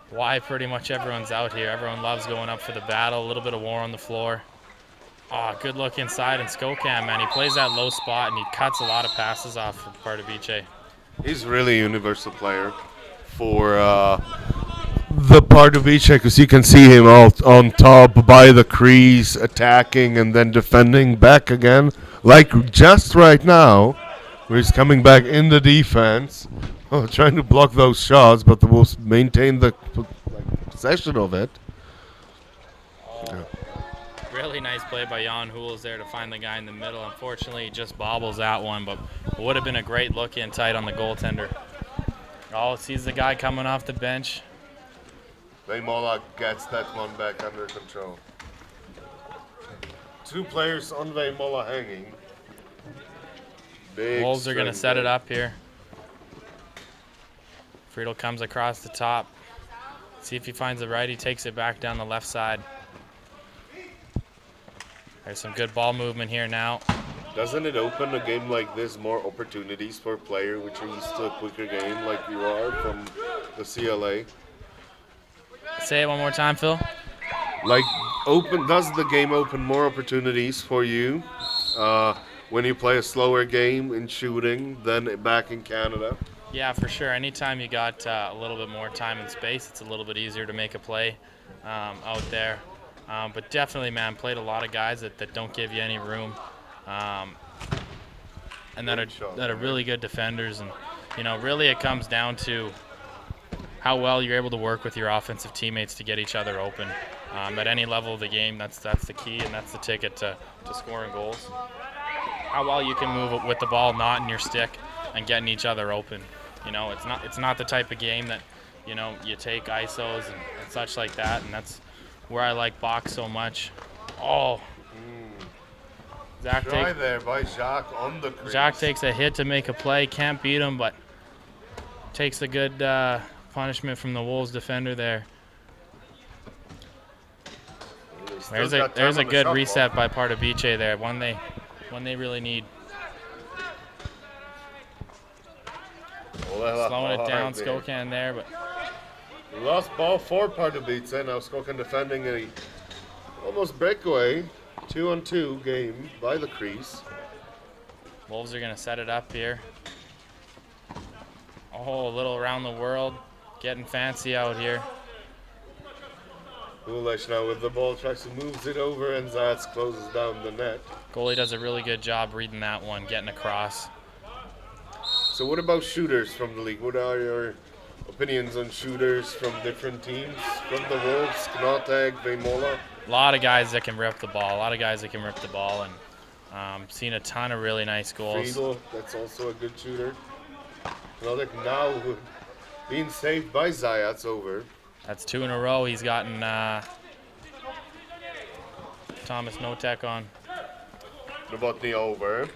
why pretty much everyone's out here. Everyone loves going up for the battle, a little bit of war on the floor. Oh, good look inside, and Skokan, man, he plays that low spot, and he cuts a lot of passes off for Pardubice. He's really a universal player for the Pardubice, because you can see him out on top by the crease, attacking and then defending back again, like just right now, where he's coming back in the defense, trying to block those shots, but the Wolves maintain the possession of it. Really nice play by Jan Hules there to find the guy in the middle. Unfortunately, he just bobbles that one, but it would have been a great look in tight on the goaltender. Oh, sees the guy coming off the bench. Veimola gets that one back under control. 2 players on Veimola hanging. Big Wolves are going to string set it there. up here. Friedel comes across the top. See if he finds the right. He takes it back down the left side. There's some good ball movement here now. Doesn't it open a game like this more opportunities for a player which are used to a quicker game like you are from the CLA? Say it one more time, Phil. Like, does the game open more opportunities for you when you play a slower game in shooting than back in Canada? Yeah, for sure. Anytime you got a little bit more time and space, it's a little bit easier to make a play out there. But definitely, man, played a lot of guys that don't give you any room, and that are really good defenders. And really, it comes down to how well you're able to work with your offensive teammates to get each other open. At any level of the game, that's the key, and that's the ticket to scoring goals. How well you can move with the ball not in your stick and getting each other open. It's not the type of game that you take isos and such like that, and that's where I like box so much. Oh, Try there by Jacques on the crease. Jacques takes a hit to make a play, can't beat him, but takes a good punishment from the Wolves defender there. There's a good reset by Pardubice there, one they really need. Slowing it down, Skokan there, but lost ball for Pardubice. Now Skokan defending a almost breakaway 2-on-2 game by the crease. Wolves are going to set it up here. Oh, a little around the world, getting fancy out here. Ulesh now with the ball, tries to move it over, and Zats closes down the net. Goalie does a really good job reading that one, getting across. So what about shooters from the league? What are your opinions on shooters from different teams? From the Wolves, Knottag, Veimola? A lot of guys that can rip the ball, and seen a ton of really nice goals. Friedel, that's also a good shooter. Another now being saved by Zayats over. That's 2 in a row. He's gotten Thomas Notek on. Novotny over.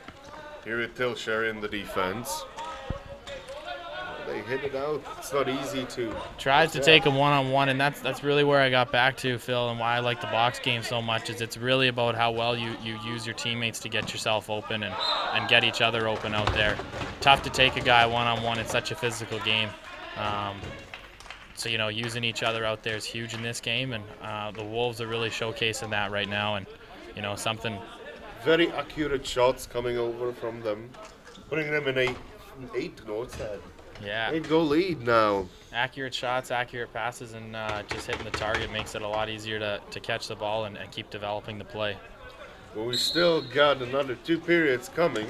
Here at Tilshire in the defense. They hit it out. It's not easy to. Tries to take a one-on-one, and that's really where I got back to, Phil, and why I like the box game so much is it's really about how well you use your teammates to get yourself open and get each other open out there. Tough to take a guy one-on-one. It's such a physical game. So, using each other out there is huge in this game, and the Wolves are really showcasing that right now, and, something. Very accurate shots coming over from them, putting them in an 8-goal lead now. Accurate shots, accurate passes, and just hitting the target makes it a lot easier to catch the ball and keep developing the play. Well, we still got another 2 periods coming.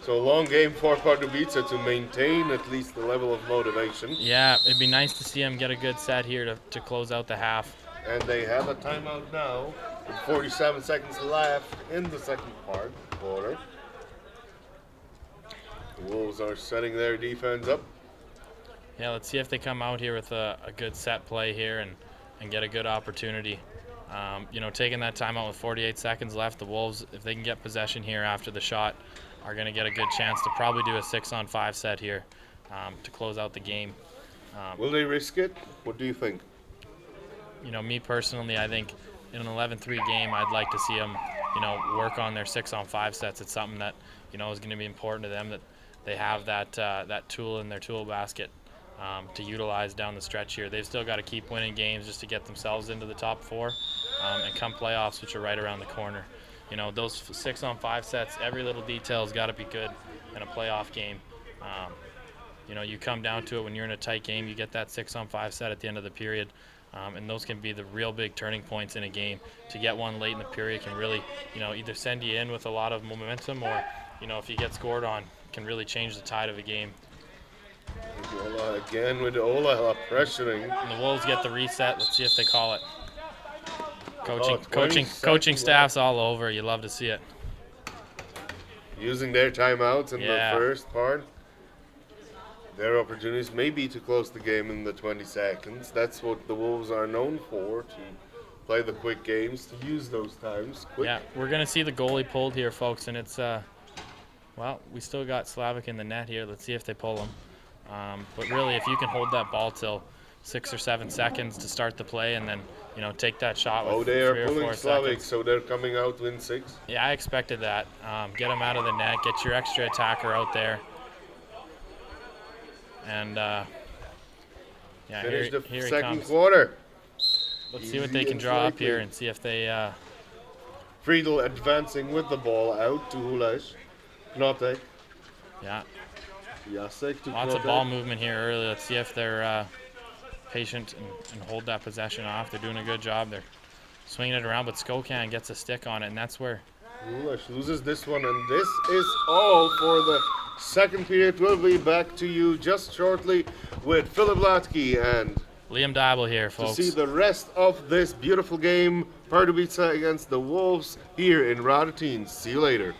So a long game for Pardubice to maintain at least the level of motivation. Yeah, it'd be nice to see them get a good set here to close out the half. And they have a timeout now with 47 seconds left in the second quarter. The Wolves are setting their defense up. Yeah, let's see if they come out here with a good set play here and get a good opportunity. Taking that timeout with 48 seconds left, the Wolves, if they can get possession here after the shot, are going to get a good chance to probably do a 6-on-5 set here to close out the game. Will they risk it? What do you think? Me personally, I think in an 11-3 game, I'd like to see them, work on their 6-on-5 sets. It's something that, is going to be important to them, that they have that tool in their tool basket to utilize down the stretch here. They've still got to keep winning games just to get themselves into the top 4 and come playoffs, which are right around the corner. Those 6-on-5 sets, every little detail's got to be good in a playoff game. You come down to it when you're in a tight game, you get that 6-on-5 set at the end of the period, and those can be the real big turning points in a game. To get one late in the period can really, either send you in with a lot of momentum or, if you get scored on, can really change the tide of a game. Ola again with Ola pressuring. And the Wolves get the reset. Let's see if they call it. Coaching staff's all over. You love to see it. Using their timeouts in Yeah. the first part. Their opportunities may be to close the game in the 20 seconds. That's what the Wolves are known for, to play the quick games, to use those times quick. Yeah, we're going to see the goalie pulled here, folks, and it's, well, we still got Slavic in the net here. Let's see if they pull him. But really, if you can hold that ball till 6 or 7 seconds to start the play and then, you know, take that shot with they are 3 or pulling 4 Slavic, seconds. so they're coming out in 6. Yeah, I expected that. Get him out of the net, get your extra attacker out there. And, yeah, Finish the here he second comes. quarter. Let's see what they can draw up here and see if they... Friedel advancing with the ball out to Hulash. Knotek. Yeah. Jacek to Lots of Knotek. ball movement here early. Let's see if they're patient and hold that possession off. They're doing a good job. They're swinging it around, but Skokan gets a stick on it, and that's where... Hulash loses this one, and this is all for the second period. We'll be back to you just shortly with Philip Latke and Liam Dibble here, folks. to see the rest of this beautiful game, Pardubice against the Wolves here in Radotin. See you later.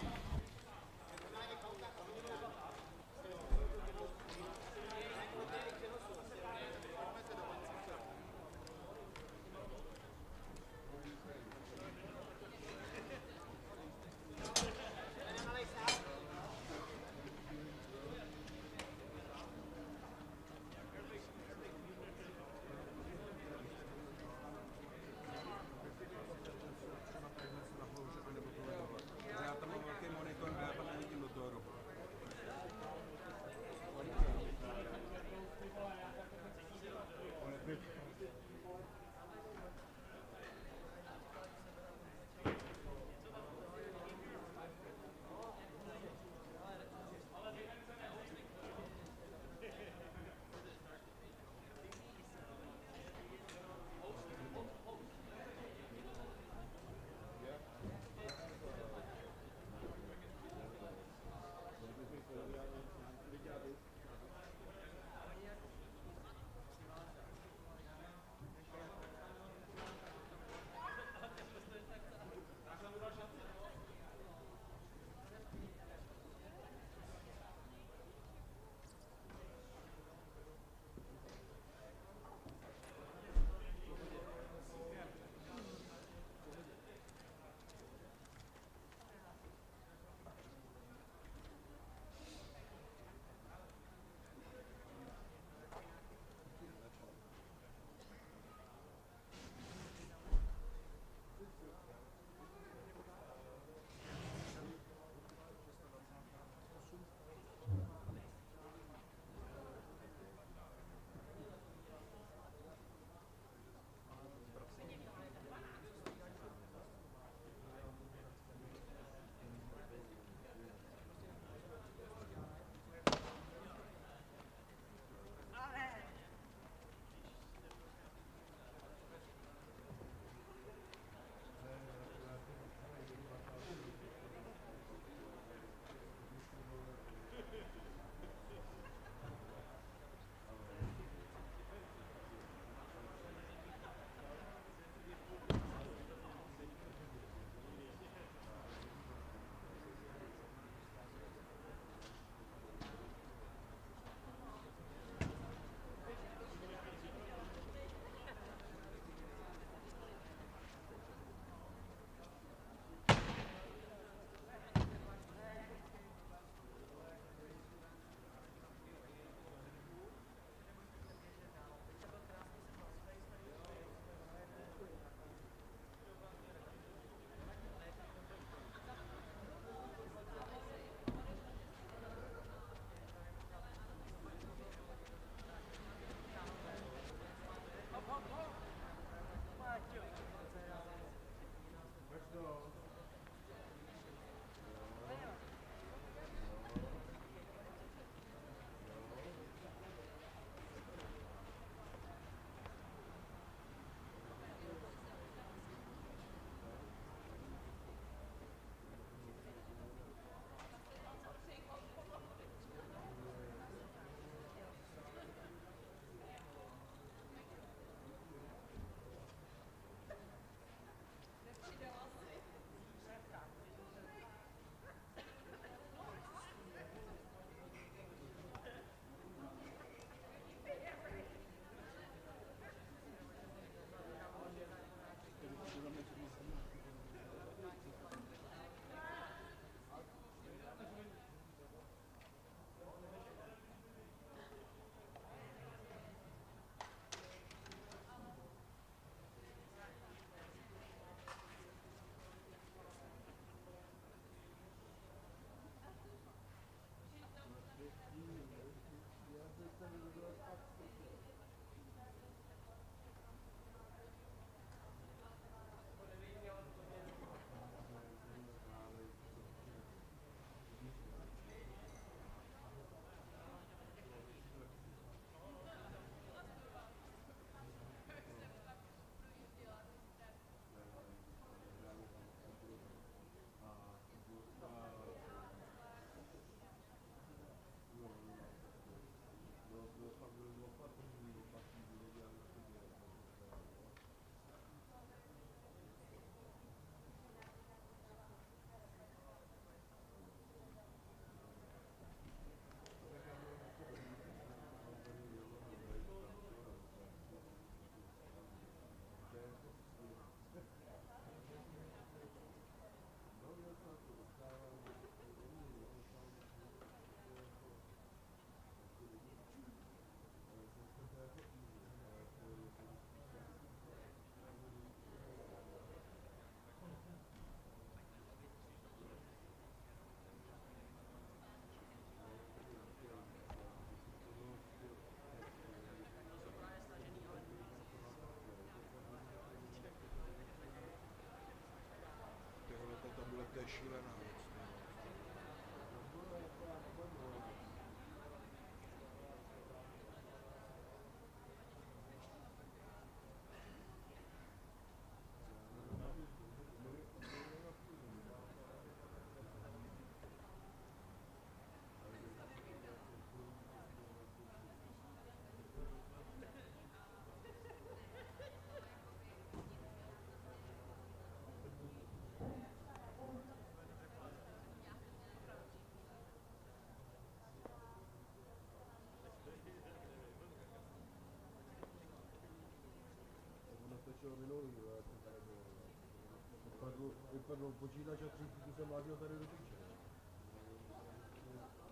vypadl počítač a 3 chvíli jsem vlážil tady do píče.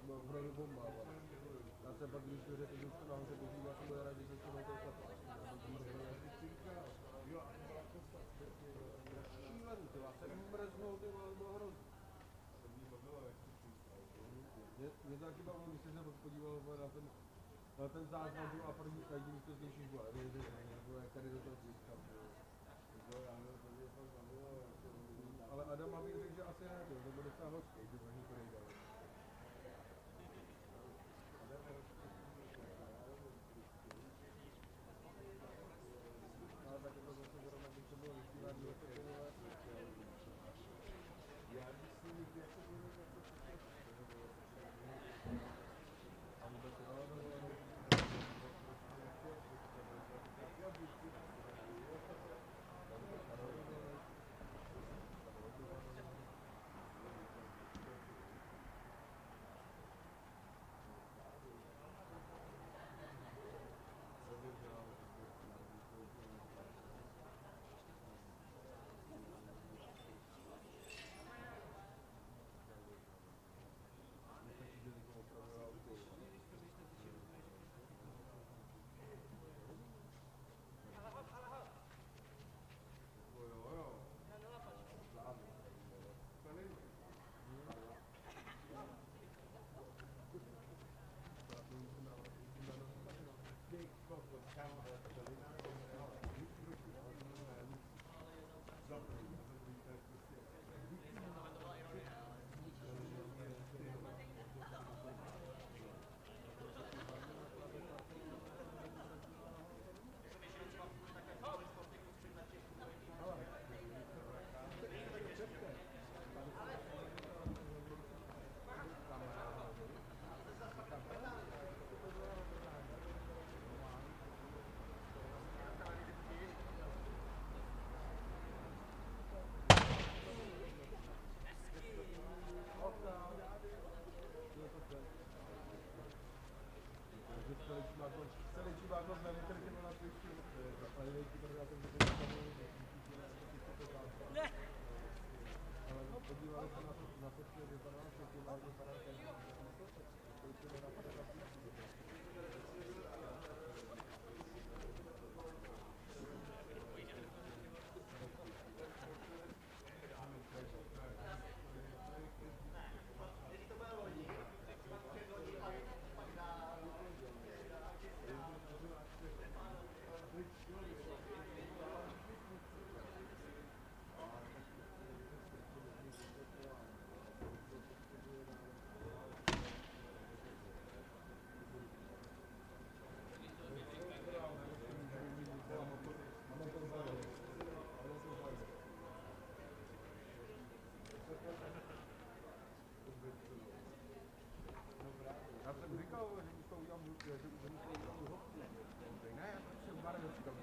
No, opravdu bomba, ale. Já jsem pak, když mi řekl, že už to nahoře běží, já jsem byl rád, že jsem to na to chlapa. Šílený, ty vás jsem mrznul, ty vole, bylo hrozný. Mě to taky bavilo, když jsem se podíval na ten záznam, a první každý místo z nějších byla, nebo jak tady do toho získal. Ale Adam bych řekl, že asi ne, to bude docela hořký, když oni to nejdali. Ale tak to zase zrovna, když to bylo vysílání, to bylo já myslím, že jak to bylo, a vůbec celý čivádlo na interně na Twitchu, ale nejky to já jsem to ne. Ale podívali se na to, že vypadá, že čivádlo vypadá já jsem říkal, že už to udělám hudbu, že už to udělám hudbu. Ne, já jsem se barvil si tam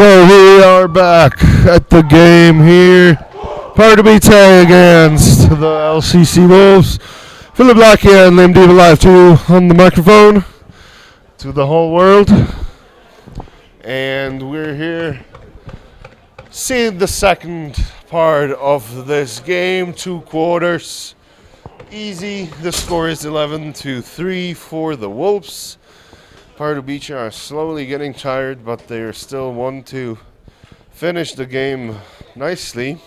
So we are back at the game here. Pardubice against the LCC Wolves. Philip Black here and Liam Diva Live 2 on the microphone to the whole world. And we're here seeing the second part of this game. 2 quarters. Easy. The score is 11-3 for the Wolves. Pardubice are slowly getting tired, but they still want to finish the game nicely.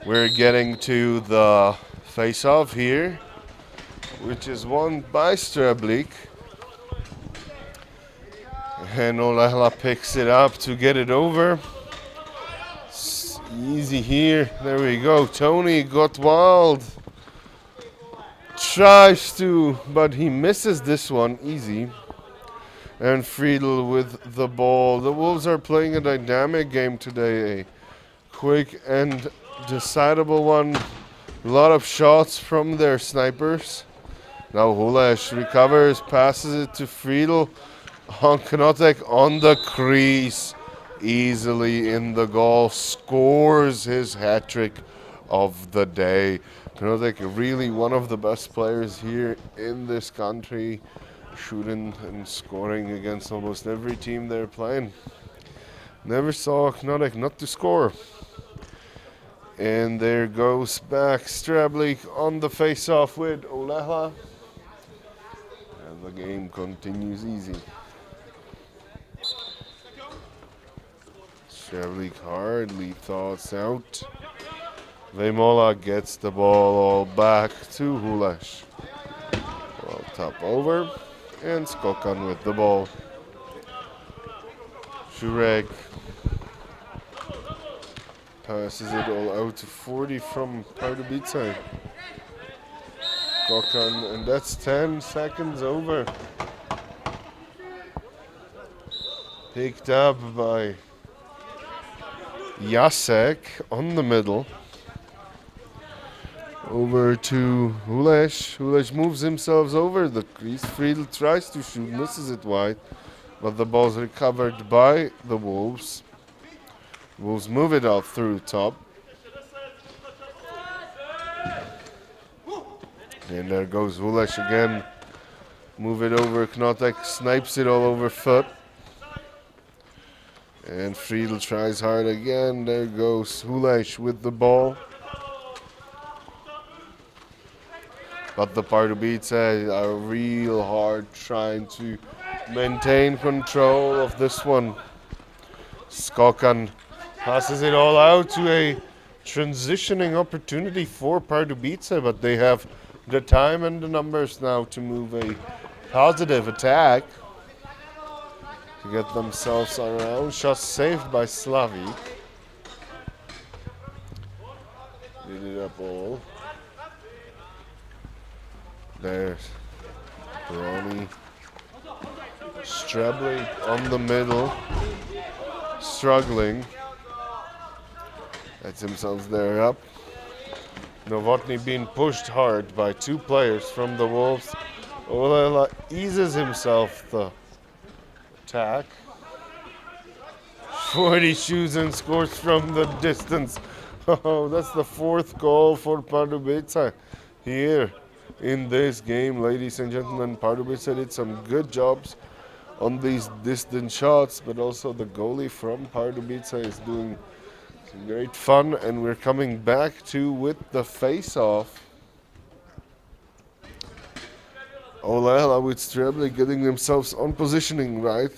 We're getting to the face-off here, which is won by Streblik. And Olehla picks it up to get it over. Easy here. There we go. Tony Gottwald tries to, but he misses this one easy. And Friedel with the ball. The Wolves are playing a dynamic game today. A quick and decidable one. A lot of shots from their snipers. Now Hulesh recovers, passes it to Friedel. On Knotek on the crease. Easily in the goal. Scores his hat trick of the day. Knotek really one of the best players here in this country. Shooting and scoring against almost every team they're playing. Never saw Knotek not to score. And there goes back Streblik on the face-off with Olehla. And the game continues easy. Streblik hardly thoughts out. Vemola gets the ball all back to Hulesh. Well, top over. And Skokan with the ball. Jurek passes it all out to 40 from Pardubice. Skokan, and that's 10 seconds over. Picked up by Jacek on the middle. Over to Hulesh. Hulesh moves himself over the crease. Friedel tries to shoot, misses it wide. But the ball's recovered by the Wolves. Wolves move it out through top. And there goes Hulesh again. Move it over. Knotek snipes it all over foot. And Friedel tries hard again. There goes Hulesh with the ball. But the Pardubice are real hard trying to maintain control of this one. Skokan passes it all out to a transitioning opportunity for Pardubice, but they have the time and the numbers now to move a positive attack to get themselves around. Shot saved by Slavi. Did it up all. There's Brony. Streblik on the middle. Struggling. Gets himself there up. Novotny being pushed hard by 2 players from the Wolves. Olehla eases himself the attack. 40 shoots and scores from the distance. Oh, that's the 4th goal for Pardubice here in this game, ladies and gentlemen. Pardubice did some good jobs on these distant shots, but also the goalie from Pardubice is doing some great fun, and we're coming back to with the face-off. Olehla with Streblik getting themselves on positioning right.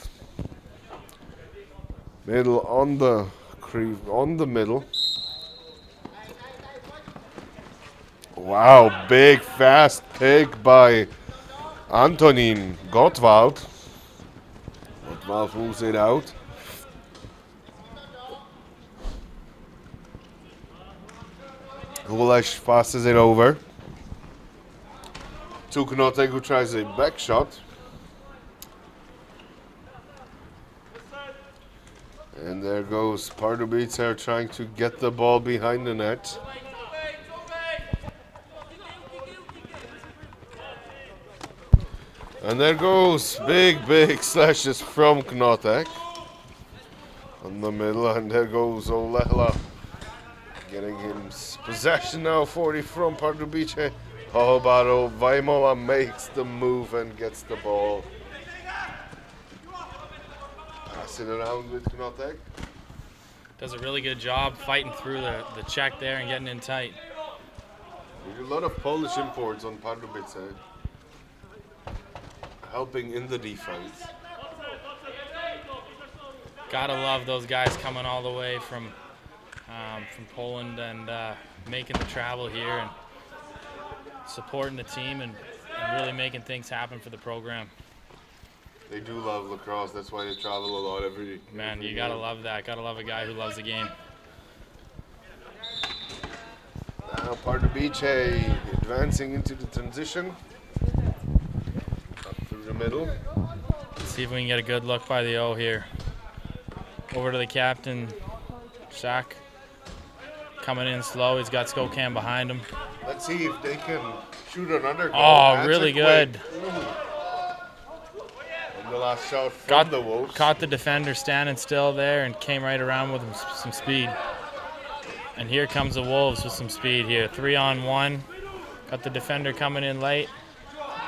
Middle on the middle. Wow, big fast pick by Antonin Gottwald. Gottwald moves it out. Hulesh passes it over to Knotek, who tries a back shot. And there goes Pardubice trying to get the ball behind the net. And there goes big slashes from Knotek. on the middle, and there goes Olehla. Getting him possession now, 40 from Pardubice. How about Vaimola makes the move and gets the ball. Pass it around with Knotek. Does a really good job fighting through the check there and getting in tight. There's a lot of Polish imports on Pardubice, helping in the defense. Gotta love those guys coming all the way from Poland and making the travel here and supporting the team and really making things happen for the program. They do love lacrosse, that's why they travel a lot every Man, you gotta love that. Gotta love a guy who loves the game. Now Pardubice advancing into the transition. Up through the middle. Let's see if we can get a good look by the O here. Over to the captain, Shaq. Coming in slow, he's got Spokane behind him. Let's see if they can shoot another goal. Oh, That's really good. And the last shot from the Wolves. Caught the defender standing still there and came right around with him, some speed. And here comes the Wolves with some speed here. 3-on-1. Got the defender coming in late.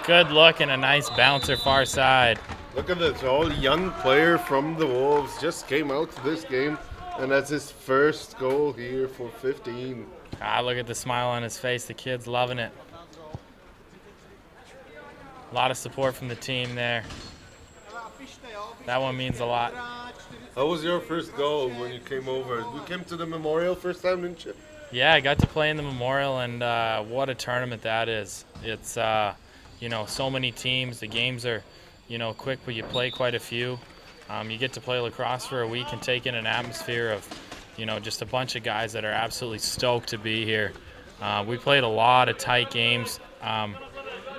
Good look and a nice bouncer far side. Look at this, all young player from the Wolves just came out to this game, and that's his first goal here for 15. Ah, look at the smile on his face. The kid's loving it. A lot of support from the team there. That one means a lot. How was your first goal when you came over? You came to the Memorial first time, didn't you? Yeah, I got to play in the Memorial, and what a tournament that is. It's, you know, so many teams. The games are, you know, quick, but you play quite a few. You get to play lacrosse for a week and take in an atmosphere of, you know, just a bunch of guys that are absolutely stoked to be here. We played a lot of tight games,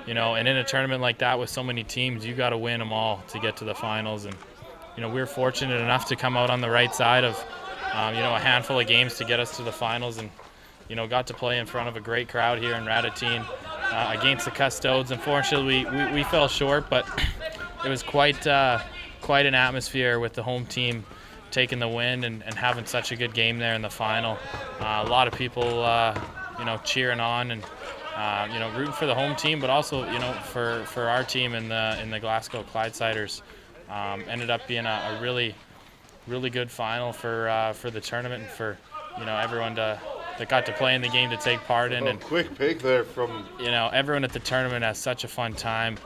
you know, and in a tournament like that with so many teams, you got to win them all to get to the finals. And, you know, we were fortunate enough to come out on the right side of, you know, a handful of games to get us to the finals, and, you know, got to play in front of a great crowd here in Radatine against the Custodes. Unfortunately, we fell short, but it was quite an atmosphere with the home team taking the win and having such a good game there in the final. A lot of people, you know, cheering on and, you know, rooting for the home team, but also, you know, for our team in the Glasgow Clydesiders. Ended up being a really good final for the tournament and for, you know, everyone that got to play in the game to take part in. Oh, and quick pick there from... You know, everyone at the tournament has such a fun time.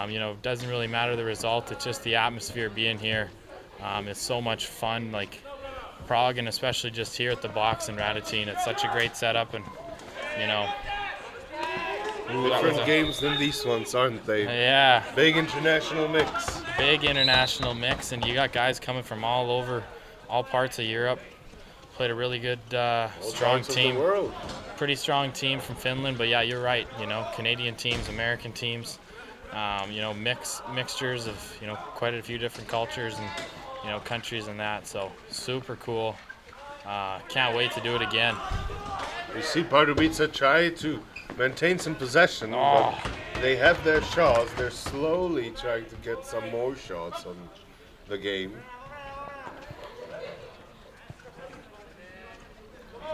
You know, it doesn't really matter the result. It's just the atmosphere being here. It's so much fun, like Prague, and especially just here at the box in Radatine. It's such a great setup, and, you know... Different games than these ones, aren't they? Yeah. Big international mix. Big international mix, and you got guys coming from all over, all parts of Europe. Played a really good, strong team. Pretty strong team from Finland, but yeah, you're right. You know, Canadian teams, American teams. You know, mixtures of, you know, quite a few different cultures and, you know, countries and that. So super cool. Can't wait to do it again. You see Pardubice try to maintain some possession, but they have their shots. They're slowly trying to get some more shots on the game.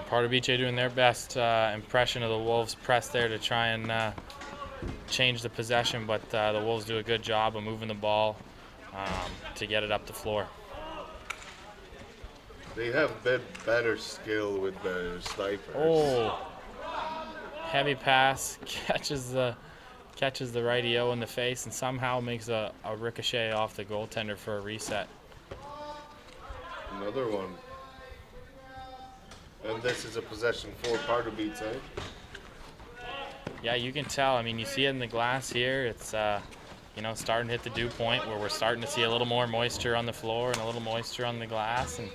Pardubice doing their best impression of the Wolves' press there to try and change the possession, but the Wolves do a good job of moving the ball to get it up the floor. They have better skill with their snipers. Oh, heavy pass, catches the right EO in the face and somehow makes a ricochet off the goaltender for a reset. Another one. And this is a possession for Pardubice, eh? Yeah, you can tell. I mean, you see it in the glass here. It's, you know, starting to hit the dew point where we're starting to see a little more moisture on the floor and a little moisture on the glass, and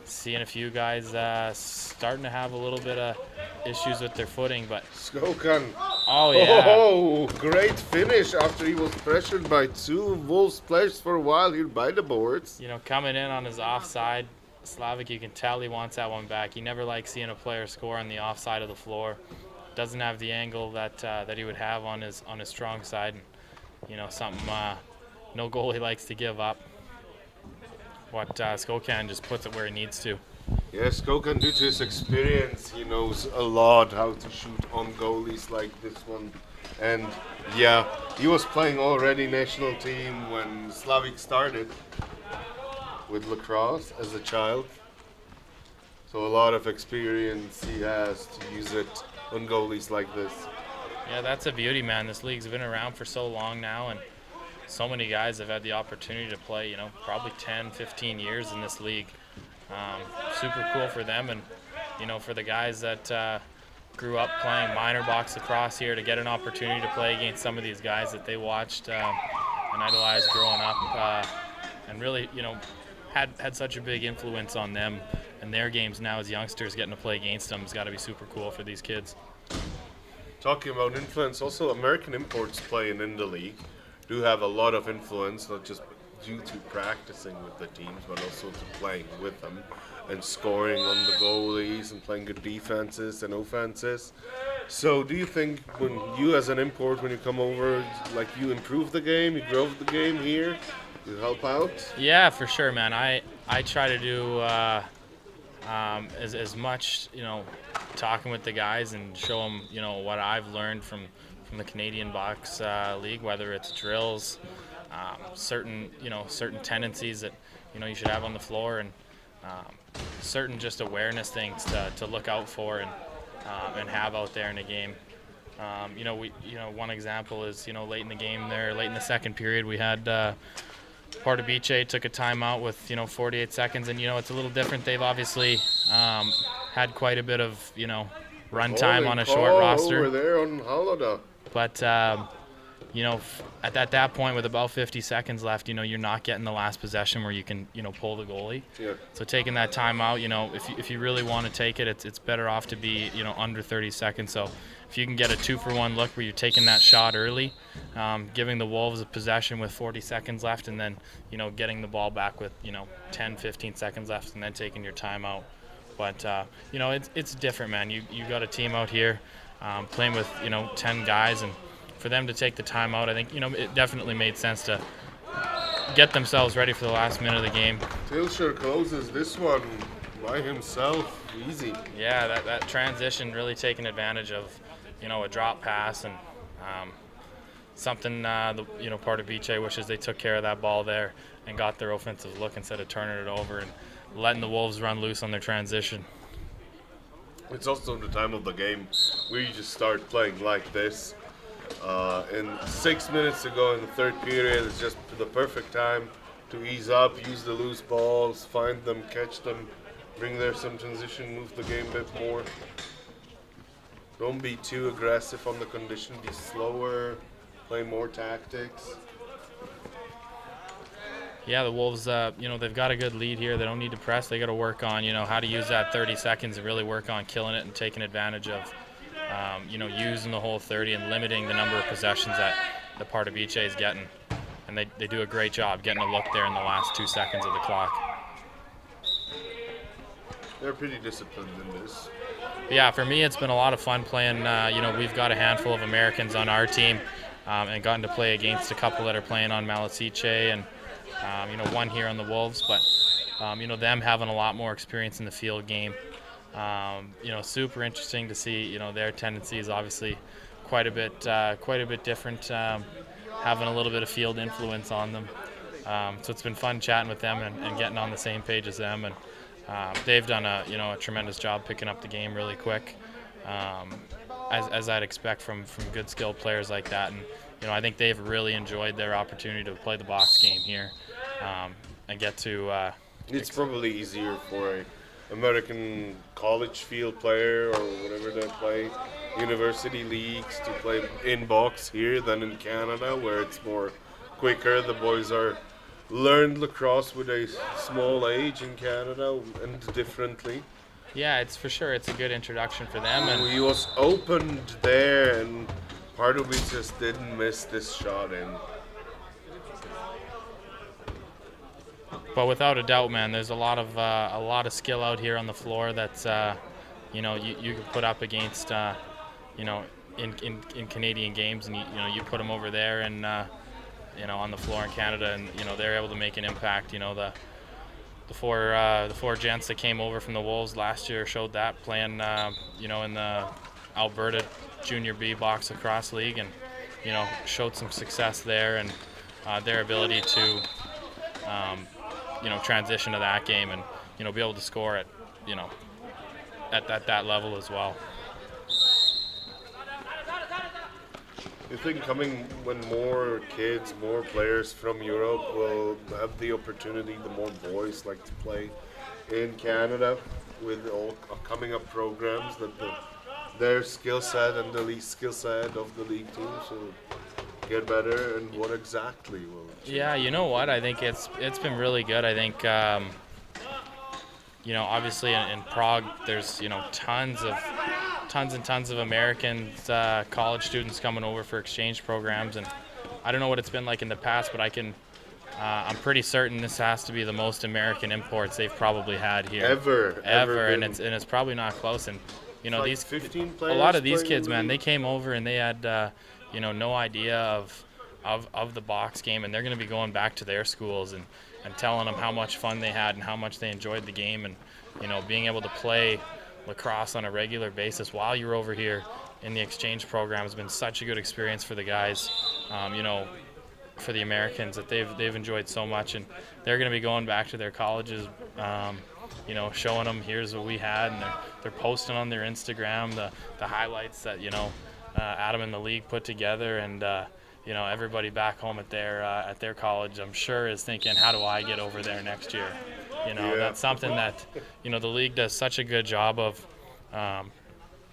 seeing a few guys starting to have a little bit of issues with their footing. But Skokan. Oh, yeah. Oh, great finish after he was pressured by two Wolves players for a while here by the boards. You know, coming in on his offside, Slavic, you can tell he wants that one back. He never likes seeing a player score on the offside of the floor. Doesn't have the angle that he would have on his strong side. And, you know, something no goalie likes to give up. what Spokane just puts it where he needs to. Yes, Kokan, due to his experience, he knows a lot how to shoot on goalies like this one. And yeah, he was playing already national team when Slavik started with lacrosse as a child. So a lot of experience he has to use it on goalies like this. Yeah, that's a beauty, man. This league's been around for so long now, and so many guys have had the opportunity to play, probably 10, 15 years in this league. Super cool for them, and, for the guys that grew up playing minor box lacrosse here to get an opportunity to play against some of these guys that they watched and idolized growing up, and really, had such a big influence on them and their games now as youngsters. Getting to play against them has got to be super cool for these kids. Talking about influence, also American imports playing in the league do have a lot of influence, not just due to practicing with the teams, but also to playing with them and scoring on the goalies and playing good defenses and offenses. So do you think when you as an import, when you come over, like you improve the game, you grow the game here, you help out? Yeah, for sure, man. I try to do as much, talking with the guys and show them, what I've learned from the Canadian Box League, whether it's drills, certain tendencies that, you should have on the floor, and certain just awareness things to look out for and have out there in a game. One example is, late in the game there, late in the second period, we had Pardubice took a timeout with 48 seconds, and it's a little different. They've obviously had quite a bit of run time on a short roster over there on Holoda. But at that point with about 50 seconds left, you're not getting the last possession where you can pull the goalie. Yeah. So taking that timeout, if you really want to take it, it's better off to be under 30 seconds. So if you can get a 2-for-1 look where you're taking that shot early, giving the Wolves a possession with 40 seconds left, and then getting the ball back with 10, 15 seconds left, and then taking your timeout. But it's different, man. You got a team out here playing with 10 guys, and for them to take the timeout, I think it definitely made sense to get themselves ready for the last minute of the game. Tilsher closes this one by himself, easy. Yeah, that transition really taking advantage of a drop pass, and something Pardubice wishes they took care of that ball there and got their offensive look instead of turning it over and letting the Wolves run loose on their transition. It's also the time of the game where you just start playing like this. And 6 minutes to go in the third period is just the perfect time to ease up, use the loose balls, find them, catch them, bring there some transition, move the game a bit more. Don't be too aggressive on the condition, be slower, play more tactics. Yeah, the Wolves, they've got a good lead here. They don't need to press. They got to work on, how to use that 30 seconds and really work on killing it and taking advantage of, using the whole 30 and limiting the number of possessions that the Pardubice is getting. And they do a great job getting a look there in the last 2 seconds of the clock. They're pretty disciplined in this. Yeah, for me, it's been a lot of fun playing. We've got a handful of Americans on our team and gotten to play against a couple that are playing on LCC and, one here on the Wolves. But, them having a lot more experience in the field game. Super interesting to see, their tendencies obviously quite a bit different, having a little bit of field influence on them. So it's been fun chatting with them and getting on the same page as them. And they've done a tremendous job picking up the game really quick, as I'd expect from good skilled players like that. And I think they've really enjoyed their opportunity to play the box game here and get to. It's probably easier for a American college field player or whatever they play, university leagues, to play in box here than in Canada, where it's more quicker. The boys are learned lacrosse with a small age in Canada and differently. Yeah, it's for sure. It's a good introduction for them. And He was opened there, and Pardubice just didn't miss this shot in. But without a doubt, man, there's a lot of skill out here on the floor that's you can put up against in Canadian games, and you put them over there and on the floor in Canada, and they're able to make an impact. the four gents that came over from the Wolves last year showed that playing, you know, in the Alberta Junior B Box Lacrosse League, and you know, showed some success there, and their ability to you know, transition to that game and, you know, be able to score at, you know, at that level as well. You think coming when more kids, more players from Europe will have the opportunity, the more boys like to play in Canada with all coming up programs, that their skill set and the league skill set of the league teams will get better, and what exactly will change? Yeah, you know what? I think it's been really good. I think you know, obviously in Prague, there's, you know, tons and tons of Americans, college students coming over for exchange programs, and I don't know what it's been like in the past, but I'm pretty certain this has to be the most American imports they've probably had here Ever, and it's probably not close. And you know, like these 15 a players lot of these playing kids, in the man, they league? came over and they had you know, no idea of the box game, and they're going to be going back to their schools and telling them how much fun they had and how much they enjoyed the game, and you know, being able to play lacrosse on a regular basis while you're over here in the exchange program has been such a good experience for the guys. You know, for the Americans, that they've enjoyed so much, and they're going to be going back to their colleges, you know, showing them here's what we had, and they're posting on their Instagram the highlights that, you know, Adam and the league put together, and you know, everybody back home at their college, I'm sure, is thinking, how do I get over there next year? You know, that's something that, you know, the league does such a good job of,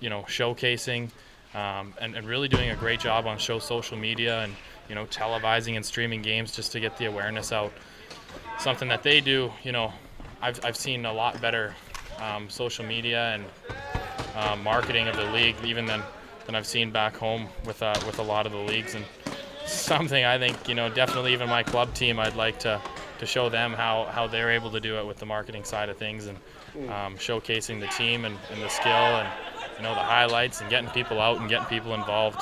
you know, showcasing, and really doing a great job on social media, and you know, televising and streaming games just to get the awareness out. Something that they do, you know, I've seen a lot better social media and marketing of the league even than I've seen back home with a lot of the leagues, and something I think, you know, definitely even my club team, I'd like to show them how they're able to do it with the marketing side of things, and showcasing the team and the skill, and you know, the highlights, and getting people out and getting people involved.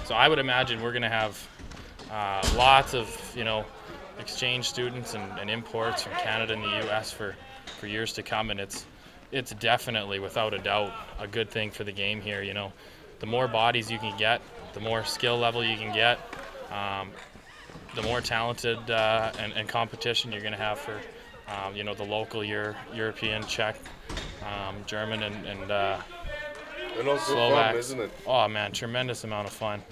So I would imagine we're going to have lots of, you know, exchange students and imports from Canada and the U.S. for years to come, and it's definitely, without a doubt, a good thing for the game here. You know, the more bodies you can get, the more skill level you can get, the more talented and competition you're going to have for, you know, the local European, Czech, German, and also Slovaks. fun, isn't it? Oh man, tremendous amount of fun.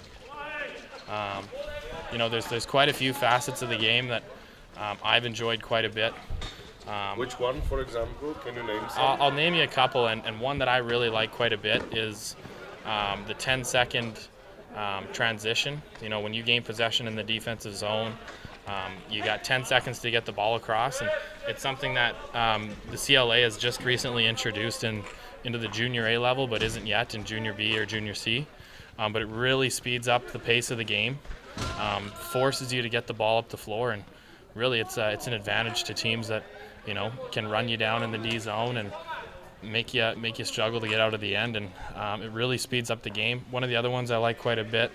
You know, there's quite a few facets of the game that I've enjoyed quite a bit. Which one, for example? Can you name some? I'll name you a couple, and one that I really like quite a bit is the 10-second transition. You know, when you gain possession in the defensive zone, you got 10 seconds to get the ball across, and it's something that the CLA has just recently introduced into the junior A level, but isn't yet in junior B or junior C. But it really speeds up the pace of the game, forces you to get the ball up the floor, and really it's an advantage to teams that, you know, can run you down in the D zone and make you struggle to get out of the end, and it really speeds up the game. One of the other ones I like quite a bit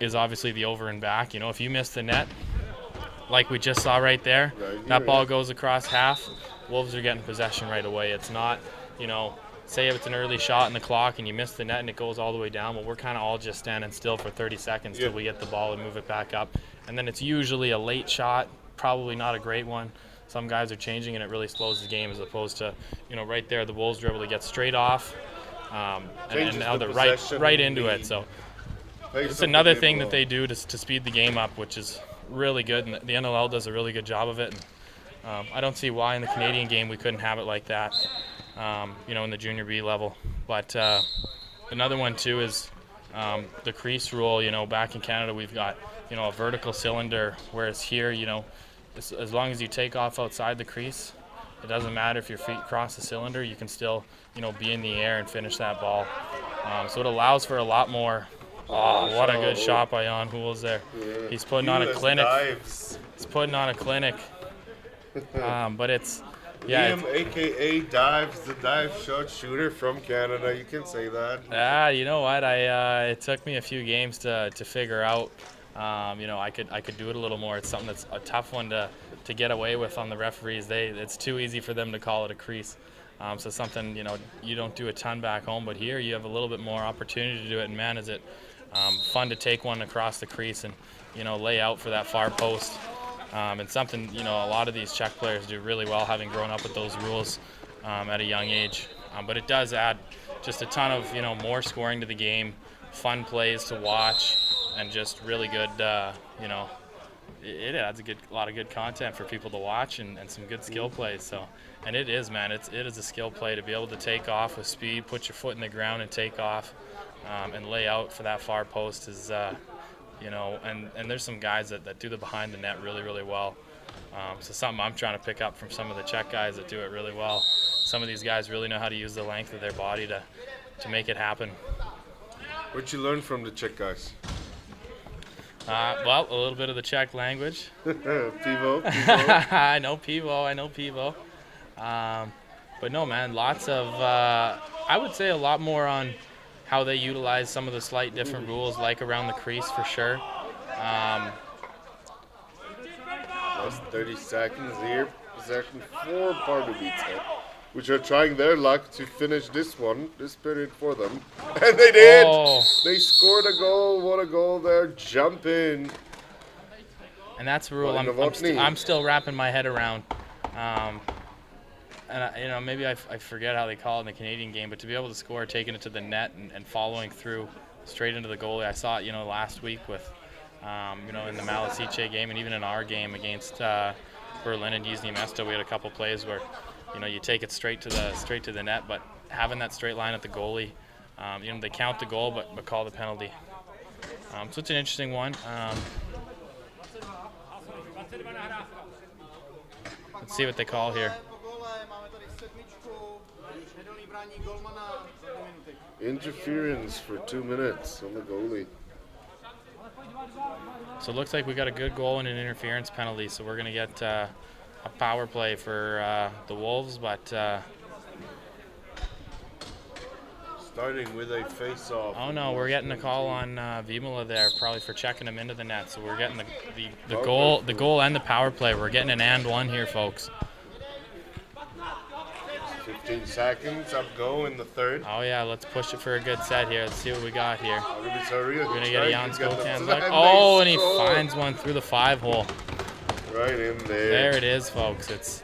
is obviously the over and back. You know, if you miss the net, like we just saw right there, that ball goes across half, Wolves are getting possession right away. It's not, you know, say if it's an early shot in the clock and you miss the net and it goes all the way down, well, we're kind of all just standing still for 30 seconds till we get the ball and move it back up. And then it's usually a late shot, probably not a great one. Some guys are changing, and it really slows the game, as opposed to, you know, right there the Wolves were able to get straight off, and now they're right into it. So it's another thing that they do to speed the game up, which is really good, and the NLL does a really good job of it. And I don't see why in the Canadian game we couldn't have it like that, you know, in the junior B level. But another one too is the crease rule. You know, back in Canada we've got, you know, a vertical cylinder, whereas here, you know, as long as you take off outside the crease, it doesn't matter if your feet cross the cylinder, you can still, you know, be in the air and finish that ball. So it allows for a lot more. Oh, what a good shot by Jan Hules there. Yeah. He's putting on a clinic. Dives. He's putting on a clinic. But it's, Liam, a.k.a. Dives, the dive shot shooter from Canada. You can say that. You know what? It took me a few games to figure out. You know, I could do it a little more. It's something that's a tough one to to get away with on the referees. It's too easy for them to call it a crease. So something, you don't do a ton back home, but here you have a little bit more opportunity to do it. And man, is it fun to take one across the crease and, lay out for that far post. And something, a lot of these Czech players do really well, having grown up with those rules at a young age. But it does add just a ton of, more scoring to the game, fun plays to watch, and just really good, it adds a lot of good content for people to watch and some good skill plays. So, and it is, man, it is a skill play to be able to take off with speed, put your foot in the ground and take off, and lay out for that far post is, and there's some guys that do the behind the net really, really well. So something I'm trying to pick up from some of the Czech guys that do it really well. Some of these guys really know how to use the length of their body to make it happen. What'd you learn from the Czech guys? Well, a little bit of the Czech language. Pivo. I know Pivo. But no, man, lots of, I would say a lot more on how they utilize some of the slight different rules, like around the crease for sure. Last 30 seconds here. Possession for Pardubice, which are trying their luck to finish this period for them. And they did! Oh. They scored a goal. What a goal there. Jump in. And that's a rule I'm still wrapping my head around. And maybe I forget how they call it in the Canadian game, but to be able to score, taking it to the net and following through straight into the goalie. I saw it, last week with, in the LCC game, and even in our game against Berlin and Nizhny Mesto, we had a couple plays where, you take it straight to the net, but having that straight line at the goalie, they count the goal, but call the penalty. So it's an interesting one. Let's see what they call here. Interference for 2 minutes on the goalie. So it looks like we got a good goal and an interference penalty, so we're going to get a power play for the Wolves, but starting with a face-off. oh no, we're getting a call on Vimala there, probably for checking him into the net. So we're getting the goal and the power play. We're getting an and one here, folks. 15 seconds, up go in the third. Oh yeah, let's push it for a good set here. Let's see what we got here. We're gonna get a Jan Skokan. Oh, and he finds one through the 5-hole. Right in there. There it is, folks. It's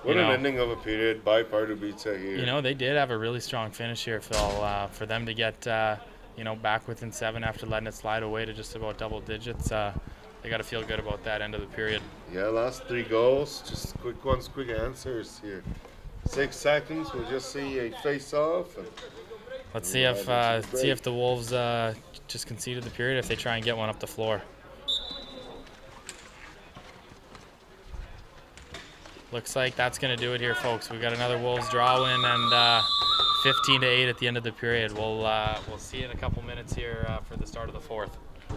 what an ending of a period by Pardubice here. They did have a really strong finish here, Phil. For them to get back within 7 after letting it slide away to just about double digits, they got to feel good about that end of the period. Yeah, last 3 goals, just quick ones, quick answers here. 6 seconds, we'll just see a face-off. Let's see if the Wolves just conceded the period, if they try and get one up the floor. Looks like that's going to do it here, folks. We got another Wolves draw win and 15-8 at the end of the period. We'll see you in a couple minutes here for the start of the 4th.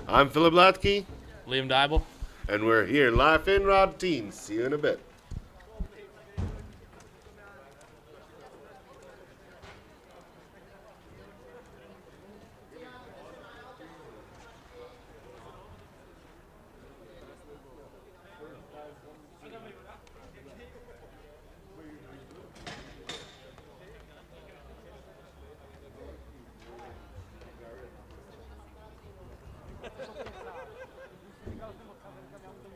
I'm Philip Latke. Liam Dybel. And we're here live in Rod Teens. See you in a bit.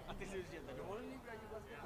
A ty si už jete dovolený, brať vlastně?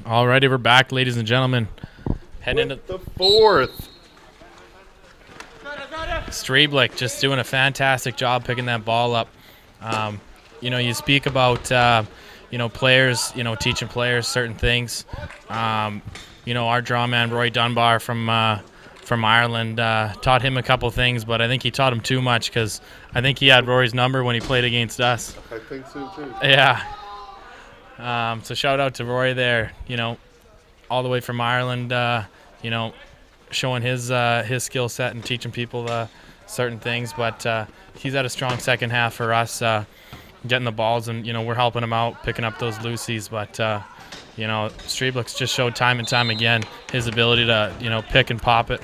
Alrighty, we're back, ladies and gentlemen. Heading into The fourth. Streblick just doing a fantastic job picking that ball up. You speak about, players, teaching players certain things. Our draw man, Roy Dunbar from Ireland, taught him a couple things, but I think he taught him too much because I think he had Rory's number when he played against us. I think so too. Yeah. So shout out to Roy there, all the way from Ireland, showing his skill set and teaching people certain things. But he's had a strong second half for us, getting the balls, and we're helping him out, picking up those loosies. But Streblick's just showed time and time again his ability to pick and pop it.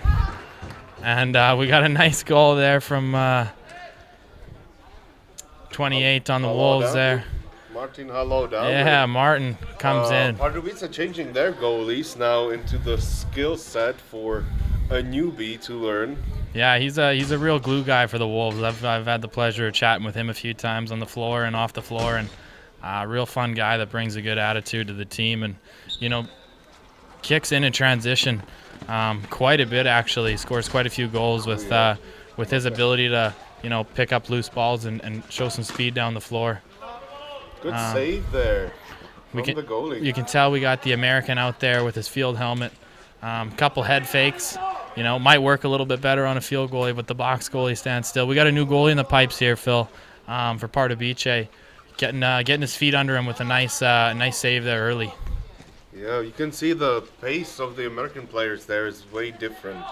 And we got a nice goal there from 28 on the Wolves there. Martin Hallo down. Yeah, Martin comes in. Pardubice are changing their goalies now into the skill set for a newbie to learn. Yeah, he's a real glue guy for the Wolves. I've had the pleasure of chatting with him a few times on the floor and off the floor, and real fun guy that brings a good attitude to the team, and kicks in transition quite a bit actually. Scores quite a few goals with his ability to pick up loose balls and show some speed down the floor. Good save there from the goalie. You can tell we got the American out there with his field helmet. Couple head fakes. Might work a little bit better on a field goalie, but the box goalie stands still. We got a new goalie in the pipes here, Phil, for Pardubice. Getting his feet under him with a nice save there early. Yeah, you can see the pace of the American players there is way different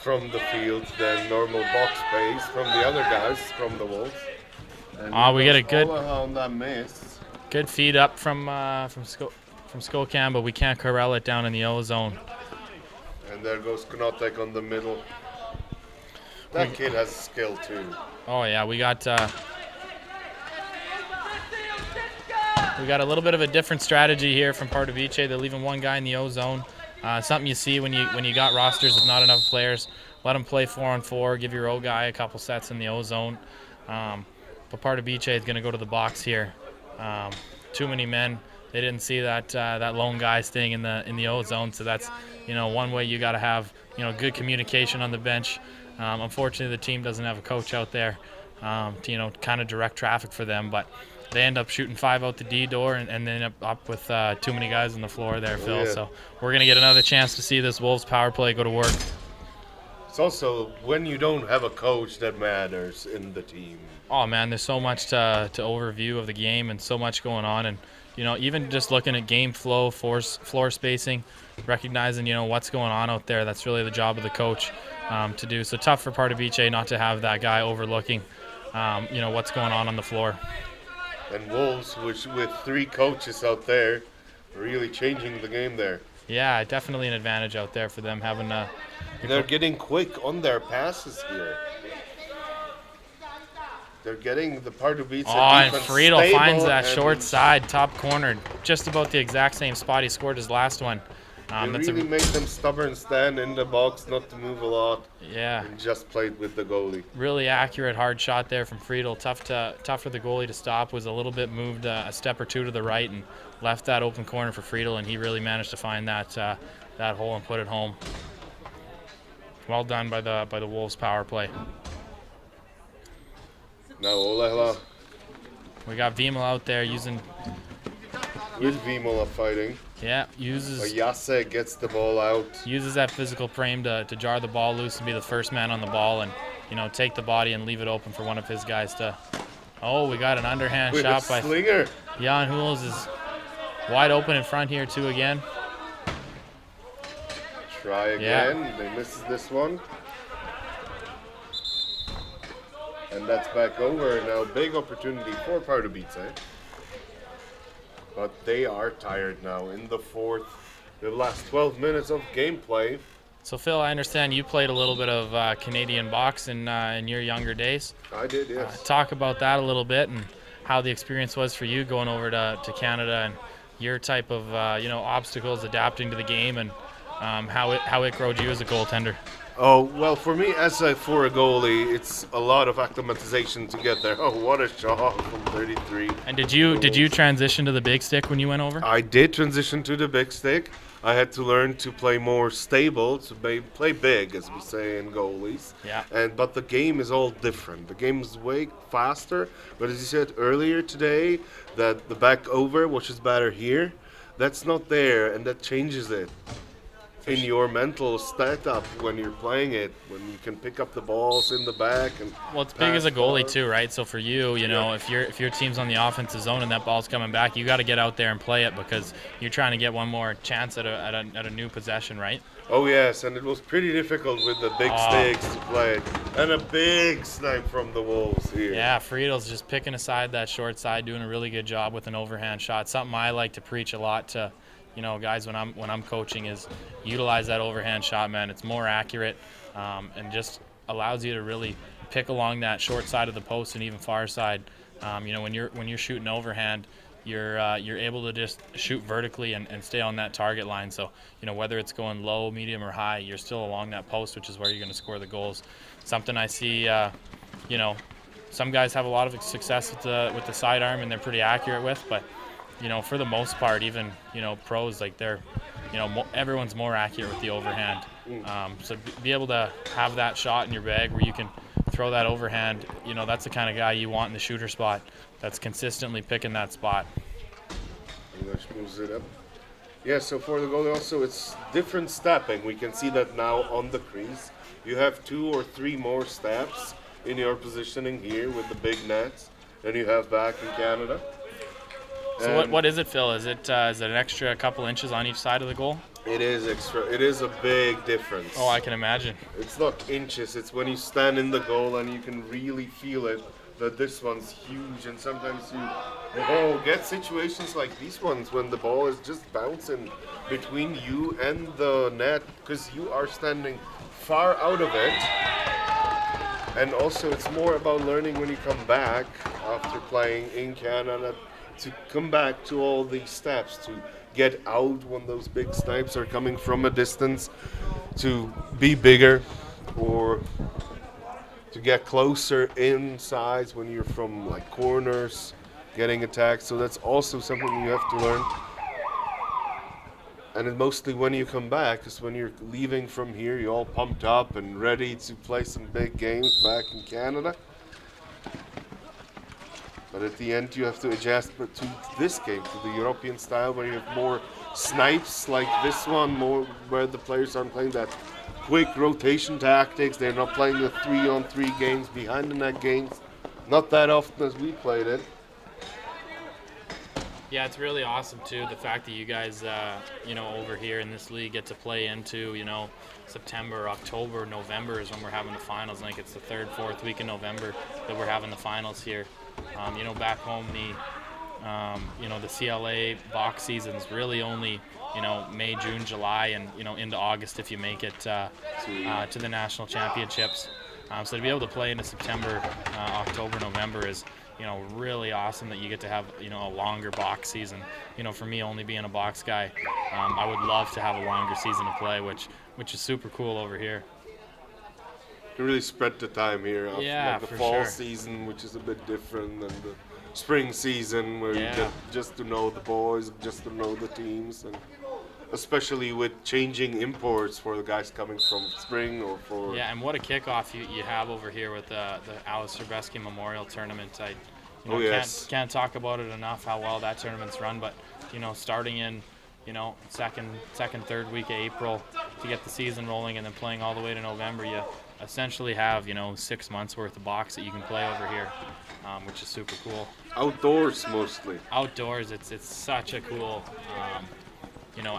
from the field than normal box pace from the other guys from the Wolves. We get a good on that miss. Good feed up from Skokan, but we can't corral it down in the O zone. And there goes Knotek on the middle. That kid has skill too. Oh yeah, we got a little bit of a different strategy here from Pardubice. They're leaving one guy in the O zone. Something you see when you got rosters with not enough players. Let them play 4-on-4. Give your O guy a couple sets in the O zone. But Pardubice is going to go to the box here. Too many men. They didn't see that lone guy staying in the O zone. So that's one way you got to have good communication on the bench. Unfortunately, the team doesn't have a coach out there to kind of direct traffic for them. But they end up shooting 5 out the D door and then end up with too many guys on the floor there, Phil. Yeah. So we're going to get another chance to see this Wolves power play go to work. It's also when you don't have a coach that matters in the team. Oh man, there's so much to overview of the game and so much going on, and even just looking at game flow, floor spacing, recognizing what's going on out there. That's really the job of the coach to do. So tough for Pardubice not to have that guy overlooking what's going on the floor. And Wolves, with 3 coaches out there, really changing the game there. Yeah, definitely an advantage out there for them having They're getting quick on their passes here. They're getting the Pardubice and defense Friedel stable finds that short side, top corner, just about the exact same spot he scored his last one. It really made them stubborn, stand in the box, not to move a lot. Yeah. And just played with the goalie. Really accurate, hard shot there from Friedel. Tough for the goalie to stop. Was a little bit moved a step or two to the right and left that open corner for Friedel, and he really managed to find that hole and put it home. Well done by the Wolves power play. Now Olehla We got Vimel out there using. with Vimola fighting. Yeah, uses Yase gets the ball out. that physical frame to jar the ball loose and be the first man on the ball, and take the body and leave it open for one of his guys to. Oh, we got an underhand With shot a by slinger. Jan Huels is wide open in front here too again. Try again. Yeah. They misses this one. And that's back over. Now big opportunity for Pardubice. But they are tired now in the fourth. The last 12 minutes of gameplay. So Phil, I understand you played a little bit of Canadian box in your younger days. I did, yes. Talk about that a little bit and how the experience was for you going over to Canada and your type of obstacles, adapting to the game, and how it growed you as a goaltender. Oh, well, for me, for a goalie, it's a lot of acclimatization to get there. Oh, what a shot from 33. And did you transition to the big stick when you went over? I did transition to the big stick. I had to learn to play more stable, to play big, as we say in goalies. Yeah. But the game is all different. The game is way faster. But as you said earlier today, that the back over, which is better here, that's not there, and that changes it. In your mental setup when you're playing it, when you can pick up the balls in the back and well, it's big as a goalie too, right? So for you, if your team's on the offensive zone and that ball's coming back, you got to get out there and play it because you're trying to get one more chance at a new possession, right? Oh yes, and it was pretty difficult with the big sticks to play, and a big snipe from the Wolves here. Yeah, Friedel's just picking aside that short side, doing a really good job with an overhand shot. Something I like to preach a lot to guys when I'm coaching is utilize that overhand shot, man. It's more accurate and just allows you to really pick along that short side of the post and even far side. When you're shooting overhand, you're able to just shoot vertically and stay on that target line. So whether it's going low, medium, or high, you're still along that post, which is where you're going to score the goals. Something I see, some guys have a lot of success with the sidearm and they're pretty accurate with, but for the most part, even, pros, like they're, everyone's more accurate with the overhand. So be able to have that shot in your bag where you can throw that overhand, that's the kind of guy you want in the shooter spot that's consistently picking that spot. English moves it up. Yeah, so for the goalie also, it's different stepping. We can see that now on the crease. You have 2 or 3 more steps in your positioning here with the big nets than you have back in Canada. So what is it, Phil? Is it an extra couple inches on each side of the goal? It is extra. It is a big difference. Oh, I can imagine. It's not inches. It's when you stand in the goal and you can really feel it that this one's huge. And sometimes you get situations like these ones when the ball is just bouncing between you and the net because you are standing far out of it. And also it's more about learning when you come back after playing in Canada to come back to all these steps, to get out when those big snipes are coming from a distance, to be bigger, or to get closer in size when you're from like corners getting attacked. So that's also something you have to learn. And it mostly when you come back, because when you're leaving from here, you're all pumped up and ready to play some big games back in Canada. But at the end, you have to adjust to this game, to the European style, where you have more snipes like this one, more where the players aren't playing that quick rotation tactics. They're not playing the 3-on-3 games, behind the net games, not that often as we played it. Yeah, it's really awesome too, the fact that you guys, over here in this league get to play into, September, October, November is when we're having the finals. I think it's the 3rd, 4th week in November that we're having the finals here. Back home, the CLA box season's really only, May, June, July, and, into August if you make it to the national championships. So to be able to play into September, October, November is, really awesome that you get to have, a longer box season. For me, only being a box guy, I would love to have a longer season to play, which is super cool over here. You really spread the time here. Yeah, like the for fall sure. season, which is a bit different than the spring season, where you get just to know the boys, just to know the teams, and especially with changing imports for the guys coming from spring or for... Yeah, and what a kickoff you have over here with the Alice Serbeski Memorial Tournament. Can't talk about it enough how well that tournament's run, but starting in second, 3rd week of April to get the season rolling, and then playing all the way to November, you essentially have 6 months worth of box that you can play over here, which is super cool. Outdoors mostly. Outdoors, it's such a cool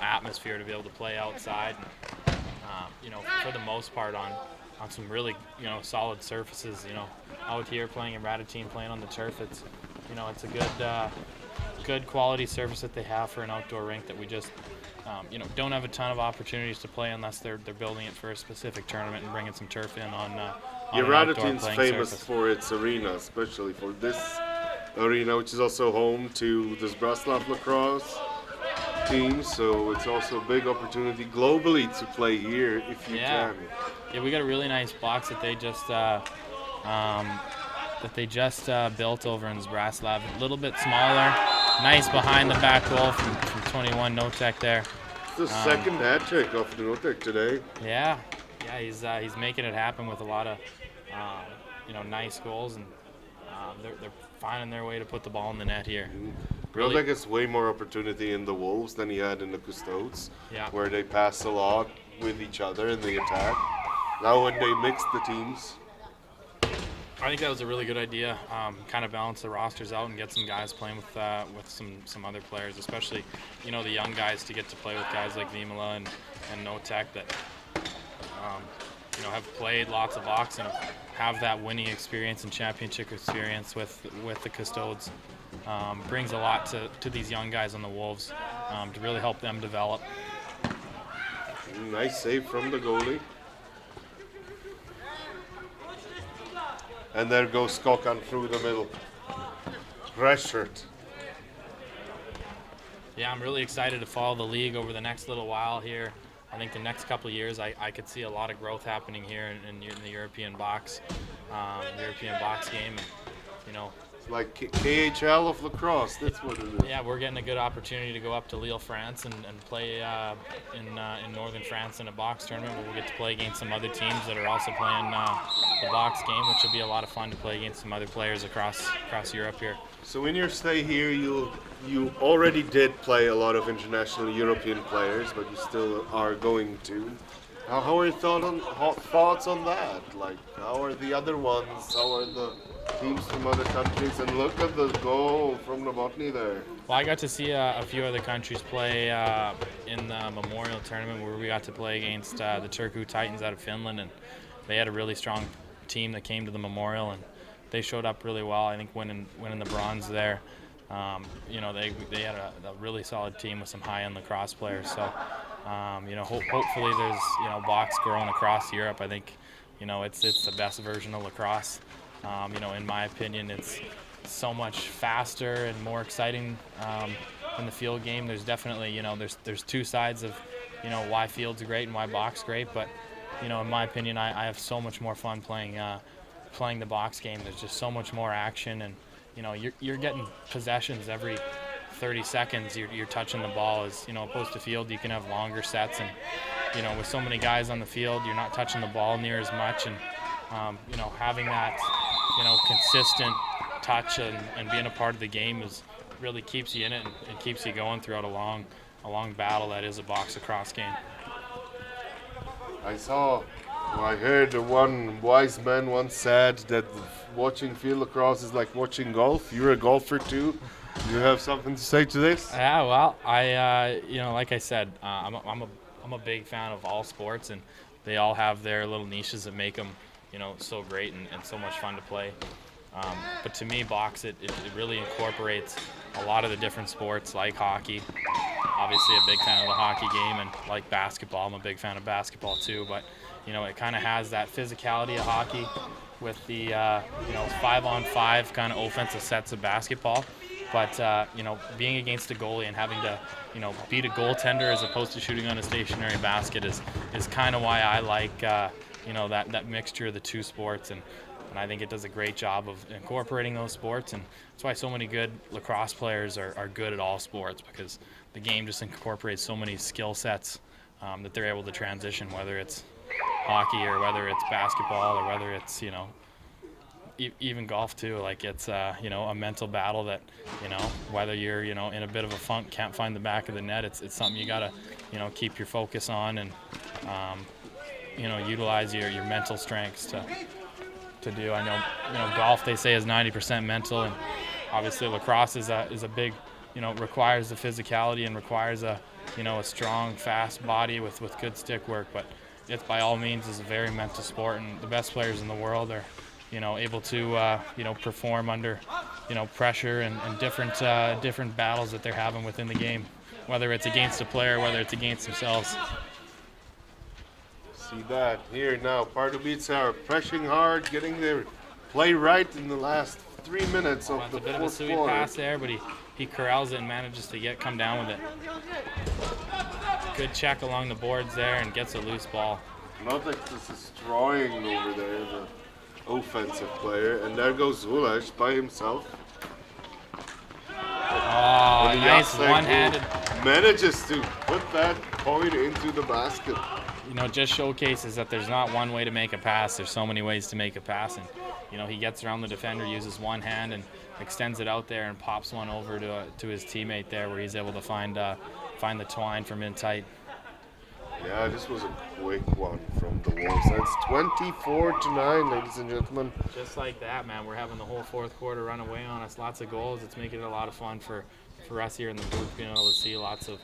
atmosphere to be able to play outside. For the most part on some really solid surfaces. Out here playing in Ratatine, playing on the turf, it's it's a good quality surface that they have for an outdoor rink that we just don't have a ton of opportunities to play unless they're building it for a specific tournament and bringing some turf in on an outdoor Radottin's playing famous surface. for its arena, especially for this arena, which is also home to this Bratislav lacrosse team. So it's also a big opportunity globally to play here if you can. Yeah, we got a really nice box that they just built over in Bratislava. A little bit smaller, nice behind the back goal from 21 Notek there. It's the second hat trick of the Notek today. Yeah, he's making it happen with a lot of nice goals, and they're finding their way to put the ball in the net here. Really, Notek has way more opportunity in the Wolves than he had in the Custodes, where they pass a lot with each other in the attack. Now when they mix the teams, I think that was a really good idea. Kind of balance the rosters out and get some guys playing with some other players, especially the young guys, to get to play with guys like Vimala and Notek that have played lots of Vox and have that winning experience and championship experience with the Custodes. Brings a lot to these young guys on the Wolves to really help them develop. Nice save from the goalie. And there goes Skokan through the middle. Pressured. Yeah, I'm really excited to follow the league over the next little while here. I think the next couple of years I could see a lot of growth happening here in the European box game. And, it's like KHL of lacrosse, that's what it is. Yeah, we're getting a good opportunity to go up to Lille, France and play in northern France in a box tournament where we'll get to play against some other teams that are also playing the box game, which will be a lot of fun to play against some other players across Europe here. So in your stay here, you already did play a lot of international European players, but you still are going to. How are your thoughts on that? Like, how are the other ones? How are the teams from other countries? And look at the goal from Novotny there. Well, I got to see a few other countries play in the Memorial Tournament where we got to play against the Turku Titans out of Finland, and they had a really strong team that came to the Memorial, and they showed up really well. I think winning the bronze there. They had a really solid team with some high-end lacrosse players. So, hopefully there's box growing across Europe. I think it's the best version of lacrosse. In my opinion, it's so much faster and more exciting in the field game. There's definitely there's two sides of why field's great and why box great. But in my opinion, I have so much more fun playing the box game. There's just so much more action, and you're getting possessions every 30 seconds. You're touching the ball. As opposed to field, you can have longer sets, and with so many guys on the field, you're not touching the ball near as much, and having that consistent touch and being a part of the game really keeps you in it and keeps you going throughout a long battle that is a box lacrosse game. I heard one wise man once said that watching field lacrosse is like watching golf. You're a golfer too. Do you have something to say to this? Yeah, well, I like I said, I'm a big fan of all sports, and they all have their little niches that make them so great and so much fun to play. But to me, box it really incorporates a lot of the different sports, like hockey. Obviously a big fan of the hockey game, and like basketball. I'm a big fan of basketball too, but it kind of has that physicality of hockey with the 5-on-5 kind of offensive sets of basketball. But being against a goalie and having to beat a goaltender as opposed to shooting on a stationary basket is kind of why I like that mixture of the two sports, and I think it does a great job of incorporating those sports, and that's why so many good lacrosse players are good at all sports, because the game just incorporates so many skill sets that they're able to transition, whether it's hockey or whether it's basketball or whether it's even golf too. Like it's a mental battle that whether you're in a bit of a funk, can't find the back of the net, it's something you gotta keep your focus on and utilize your mental strengths to do. I know golf, they say, is 90% mental, and obviously lacrosse is a big requires the physicality and requires a strong, fast body with good stick work, but it by all means is a very mental sport, and the best players in the world are able to perform under pressure and different battles that they're having within the game, whether it's against a player, whether it's against themselves. See that here now. Pardubice are pressing hard, getting their play right in the last 3 minutes of Runs the a bit of a fourth sweet quarter. pass there, but he corrals it and manages to come down with it. Good check along the boards there and gets a loose ball. Not like this is destroying over there, the offensive player. And there goes Zulaj by himself. Oh, And nice Jacek one-handed. manages to put that point into the basket. Just showcases that there's not one way to make a pass. There's so many ways to make a pass. And, he gets around the defender, uses one hand, and extends it out there and pops one over to his teammate there where he's able to find the twine from in tight. Yeah, this was a quick one from the Wolves. That's 24-9, ladies and gentlemen. Just like that, man. We're having the whole fourth quarter run away on us. Lots of goals. It's making it a lot of fun for us here in the booth, being able to see lots of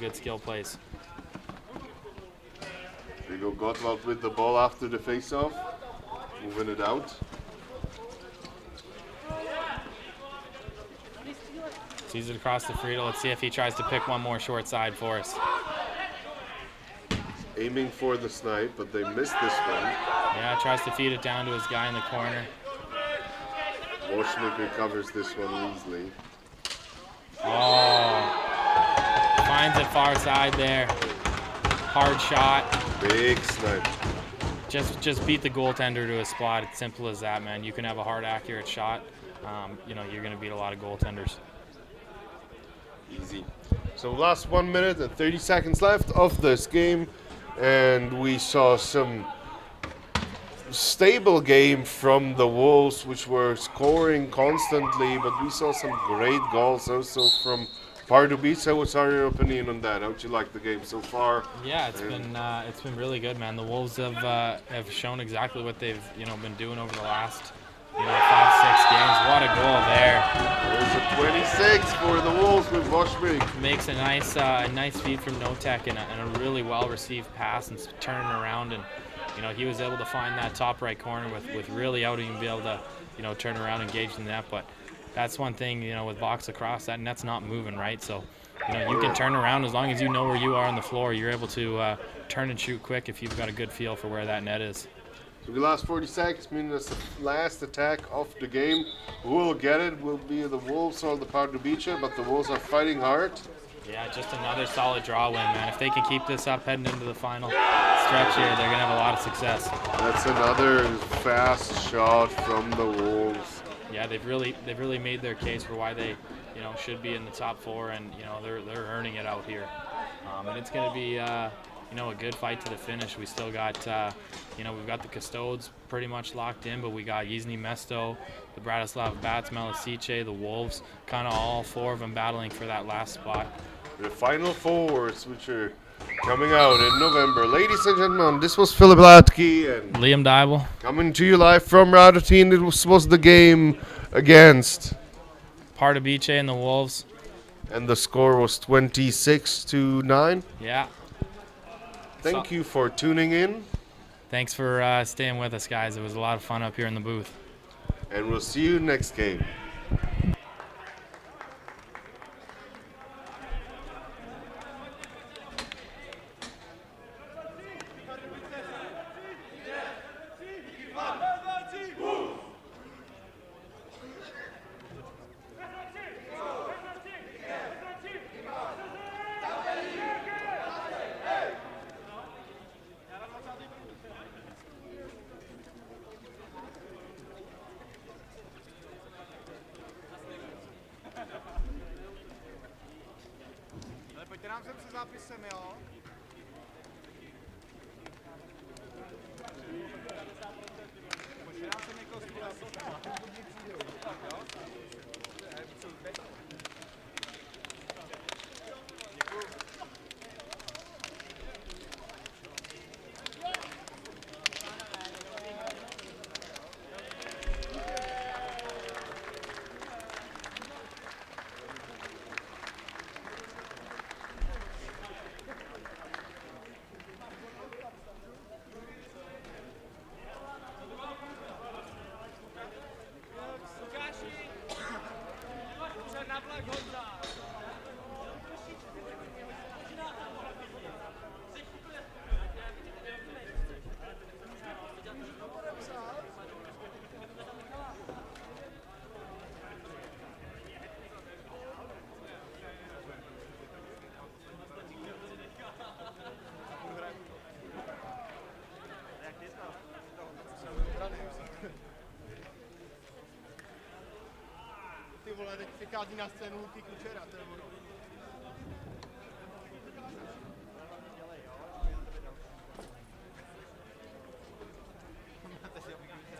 good skill plays. There you go Gottwald with the ball after the face-off. Moving it out. Sees it across the Friedel. Let's see if he tries to pick one more short side for us. Aiming for the snipe, but they missed this one. Yeah, tries to feed it down to his guy in the corner. Washnick recovers this one easily. Oh, finds it far side there. Hard shot. Big snipe. Just beat the goaltender to a spot. It's simple as that, man. You can have a hard, accurate shot. You're going to beat a lot of goaltenders. Easy. So last 1 minute and 30 seconds left of this game, and we saw some stable game from the Wolves, which were scoring constantly, but we saw some great goals also from Pardubice. What's your opinion on that? How'd you like the game so far? Yeah, it's been really good, man. The Wolves have shown exactly what they've been doing over the last 5-6 games. What a goal there! There's a 26 for the Wolves with Washnick. Makes a nice feed from Notek and a really well received pass and turning around, and he was able to find that top right corner with really out and be able to turn around and engage the net. But that's one thing, with box lacrosse, that net's not moving, right? So, you can turn around as long as you know where you are on the floor. You're able to turn and shoot quick if you've got a good feel for where that net is. So the last 40 seconds, meaning that's the last attack of the game. Who will get it will be the Wolves or the Pardubice, but the Wolves are fighting hard. Yeah, just another solid draw win, man. If they can keep this up heading into the final stretch here, they're going to have a lot of success. That's another fast shot from the Wolves. Yeah, they've really made their case for why they, should be in the top four, and they're earning it out here. And it's going to be a good fight to the finish. We still got we've got the Custodes pretty much locked in, but we got Yizhny Mesto, the Bratislava Bats, Melisice, the Wolves, kind of all four of them battling for that last spot. The final fours, which are coming out in November. Ladies and gentlemen, this was Philip Latke and Liam Dybel coming to you live from Radotin. It was the game against Pardubice and the Wolves. And the score was 26-9. Yeah. Thank you for tuning in. Thanks for staying with us, guys. It was a lot of fun up here in the booth. And we'll see you next game. Pojďte nám sem se zápisem, jo? Pojďte nám sem někoho teď přichází na scénu Luky Kučera, to je ono. Máte si Luky Kučera.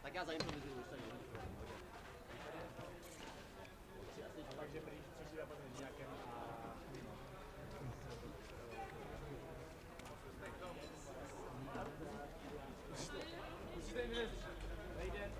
Tak já zaimprovizuju, už se nevím. Takže prý příští zápas s Žďákem a... Musíte jim říct, nejde.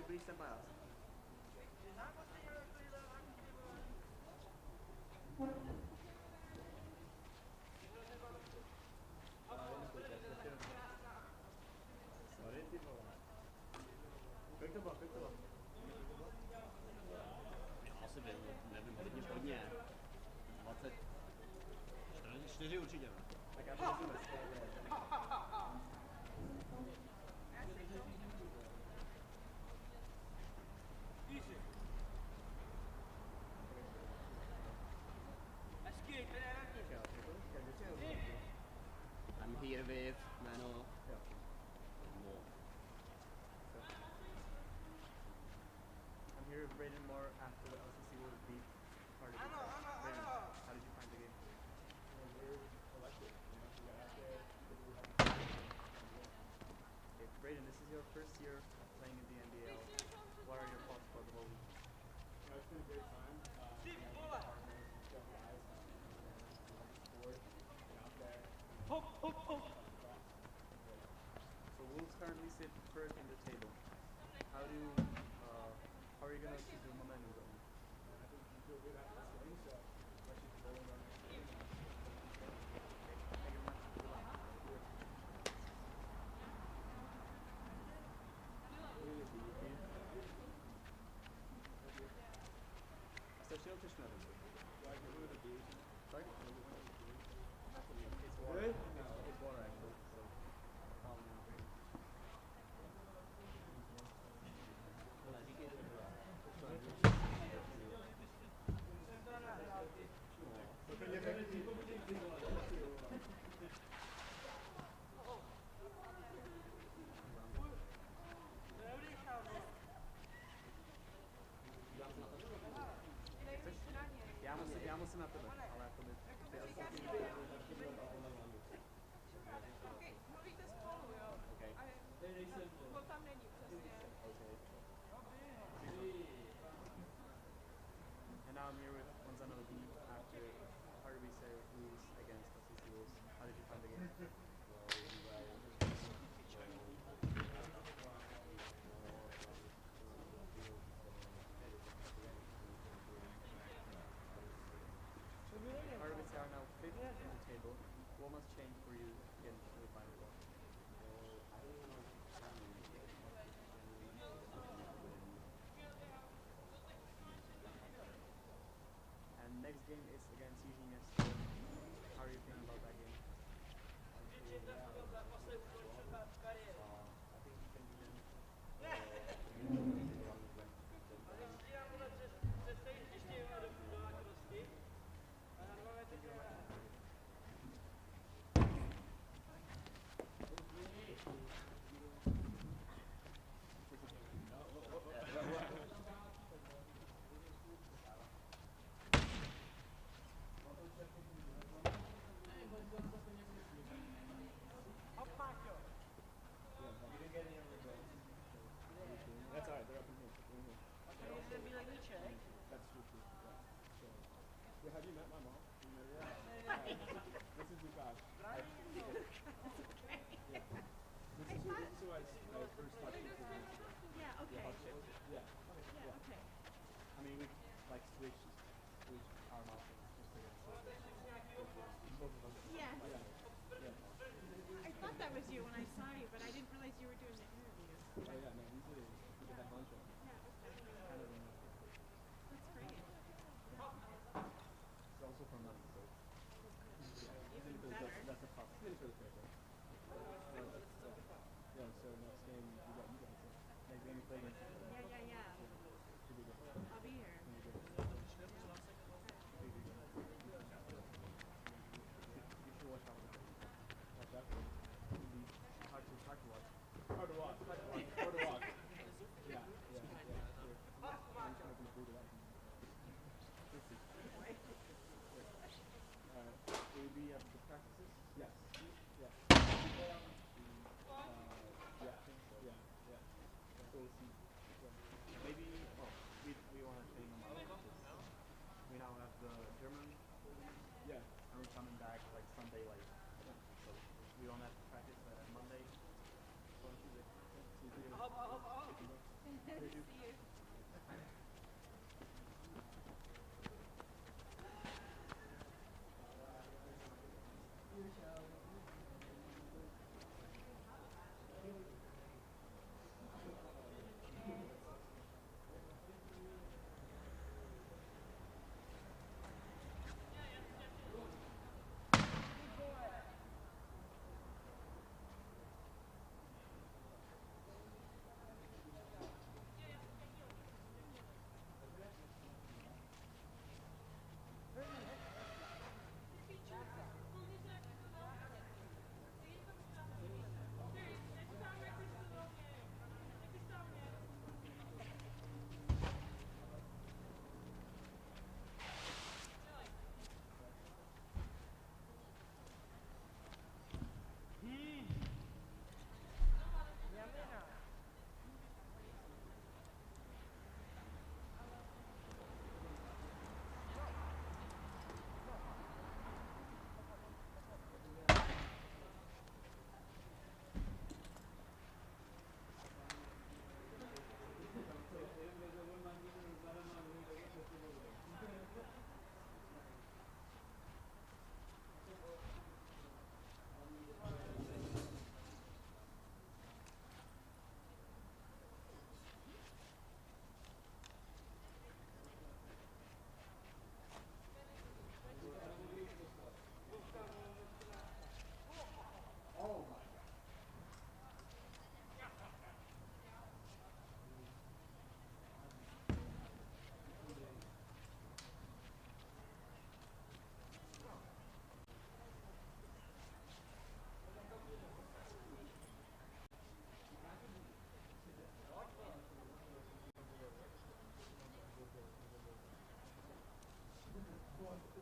Blíž sem pás. Sorry, ty vole. Kolik to bylo? Já asi nevím, hodně. 24 určitě. Tak já to musím I'm here with Nano. I'm here with Braden Moore after the LCC will beat Pardubice. Braden, how did you find the game? Okay, Braden, this is your first year playing in the NBL. What are your thoughts for the whole week? It's been a great time. So Wolves currently sit third in the table. How are you gonna keep the momentum going? I think you feel good after this game, so let's keep rolling on next game. who I first talked to 2 years ago. Yeah, okay. Yeah. Yeah, okay. I mean, we like switch our options just to get both of us. Yes. Yeah. I thought that was you when I saw you, but I didn't realize you were doing the interview. Oh yeah, no, we did that bunch of Yeah, okay. kind of That's great. it's also from us, so Even better. that's a tough for the paper. Yeah, so next game we got you guys. Next game we play against you. Yeah. Should be good. I'll be here. You should watch out. Watch out. It'll be hard to watch. Hard to watch. Yeah. Sure. I'm just gonna be brutal out. Let's see. Will you be at the practices? Yes. Yeah. Yeah. So we'll see. Maybe. Oh, we want to change them. We now have the German. Yeah. And we're coming back like Sunday, like. So we don't have to practice Monday. So on Tuesday. See you. See you.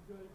Good.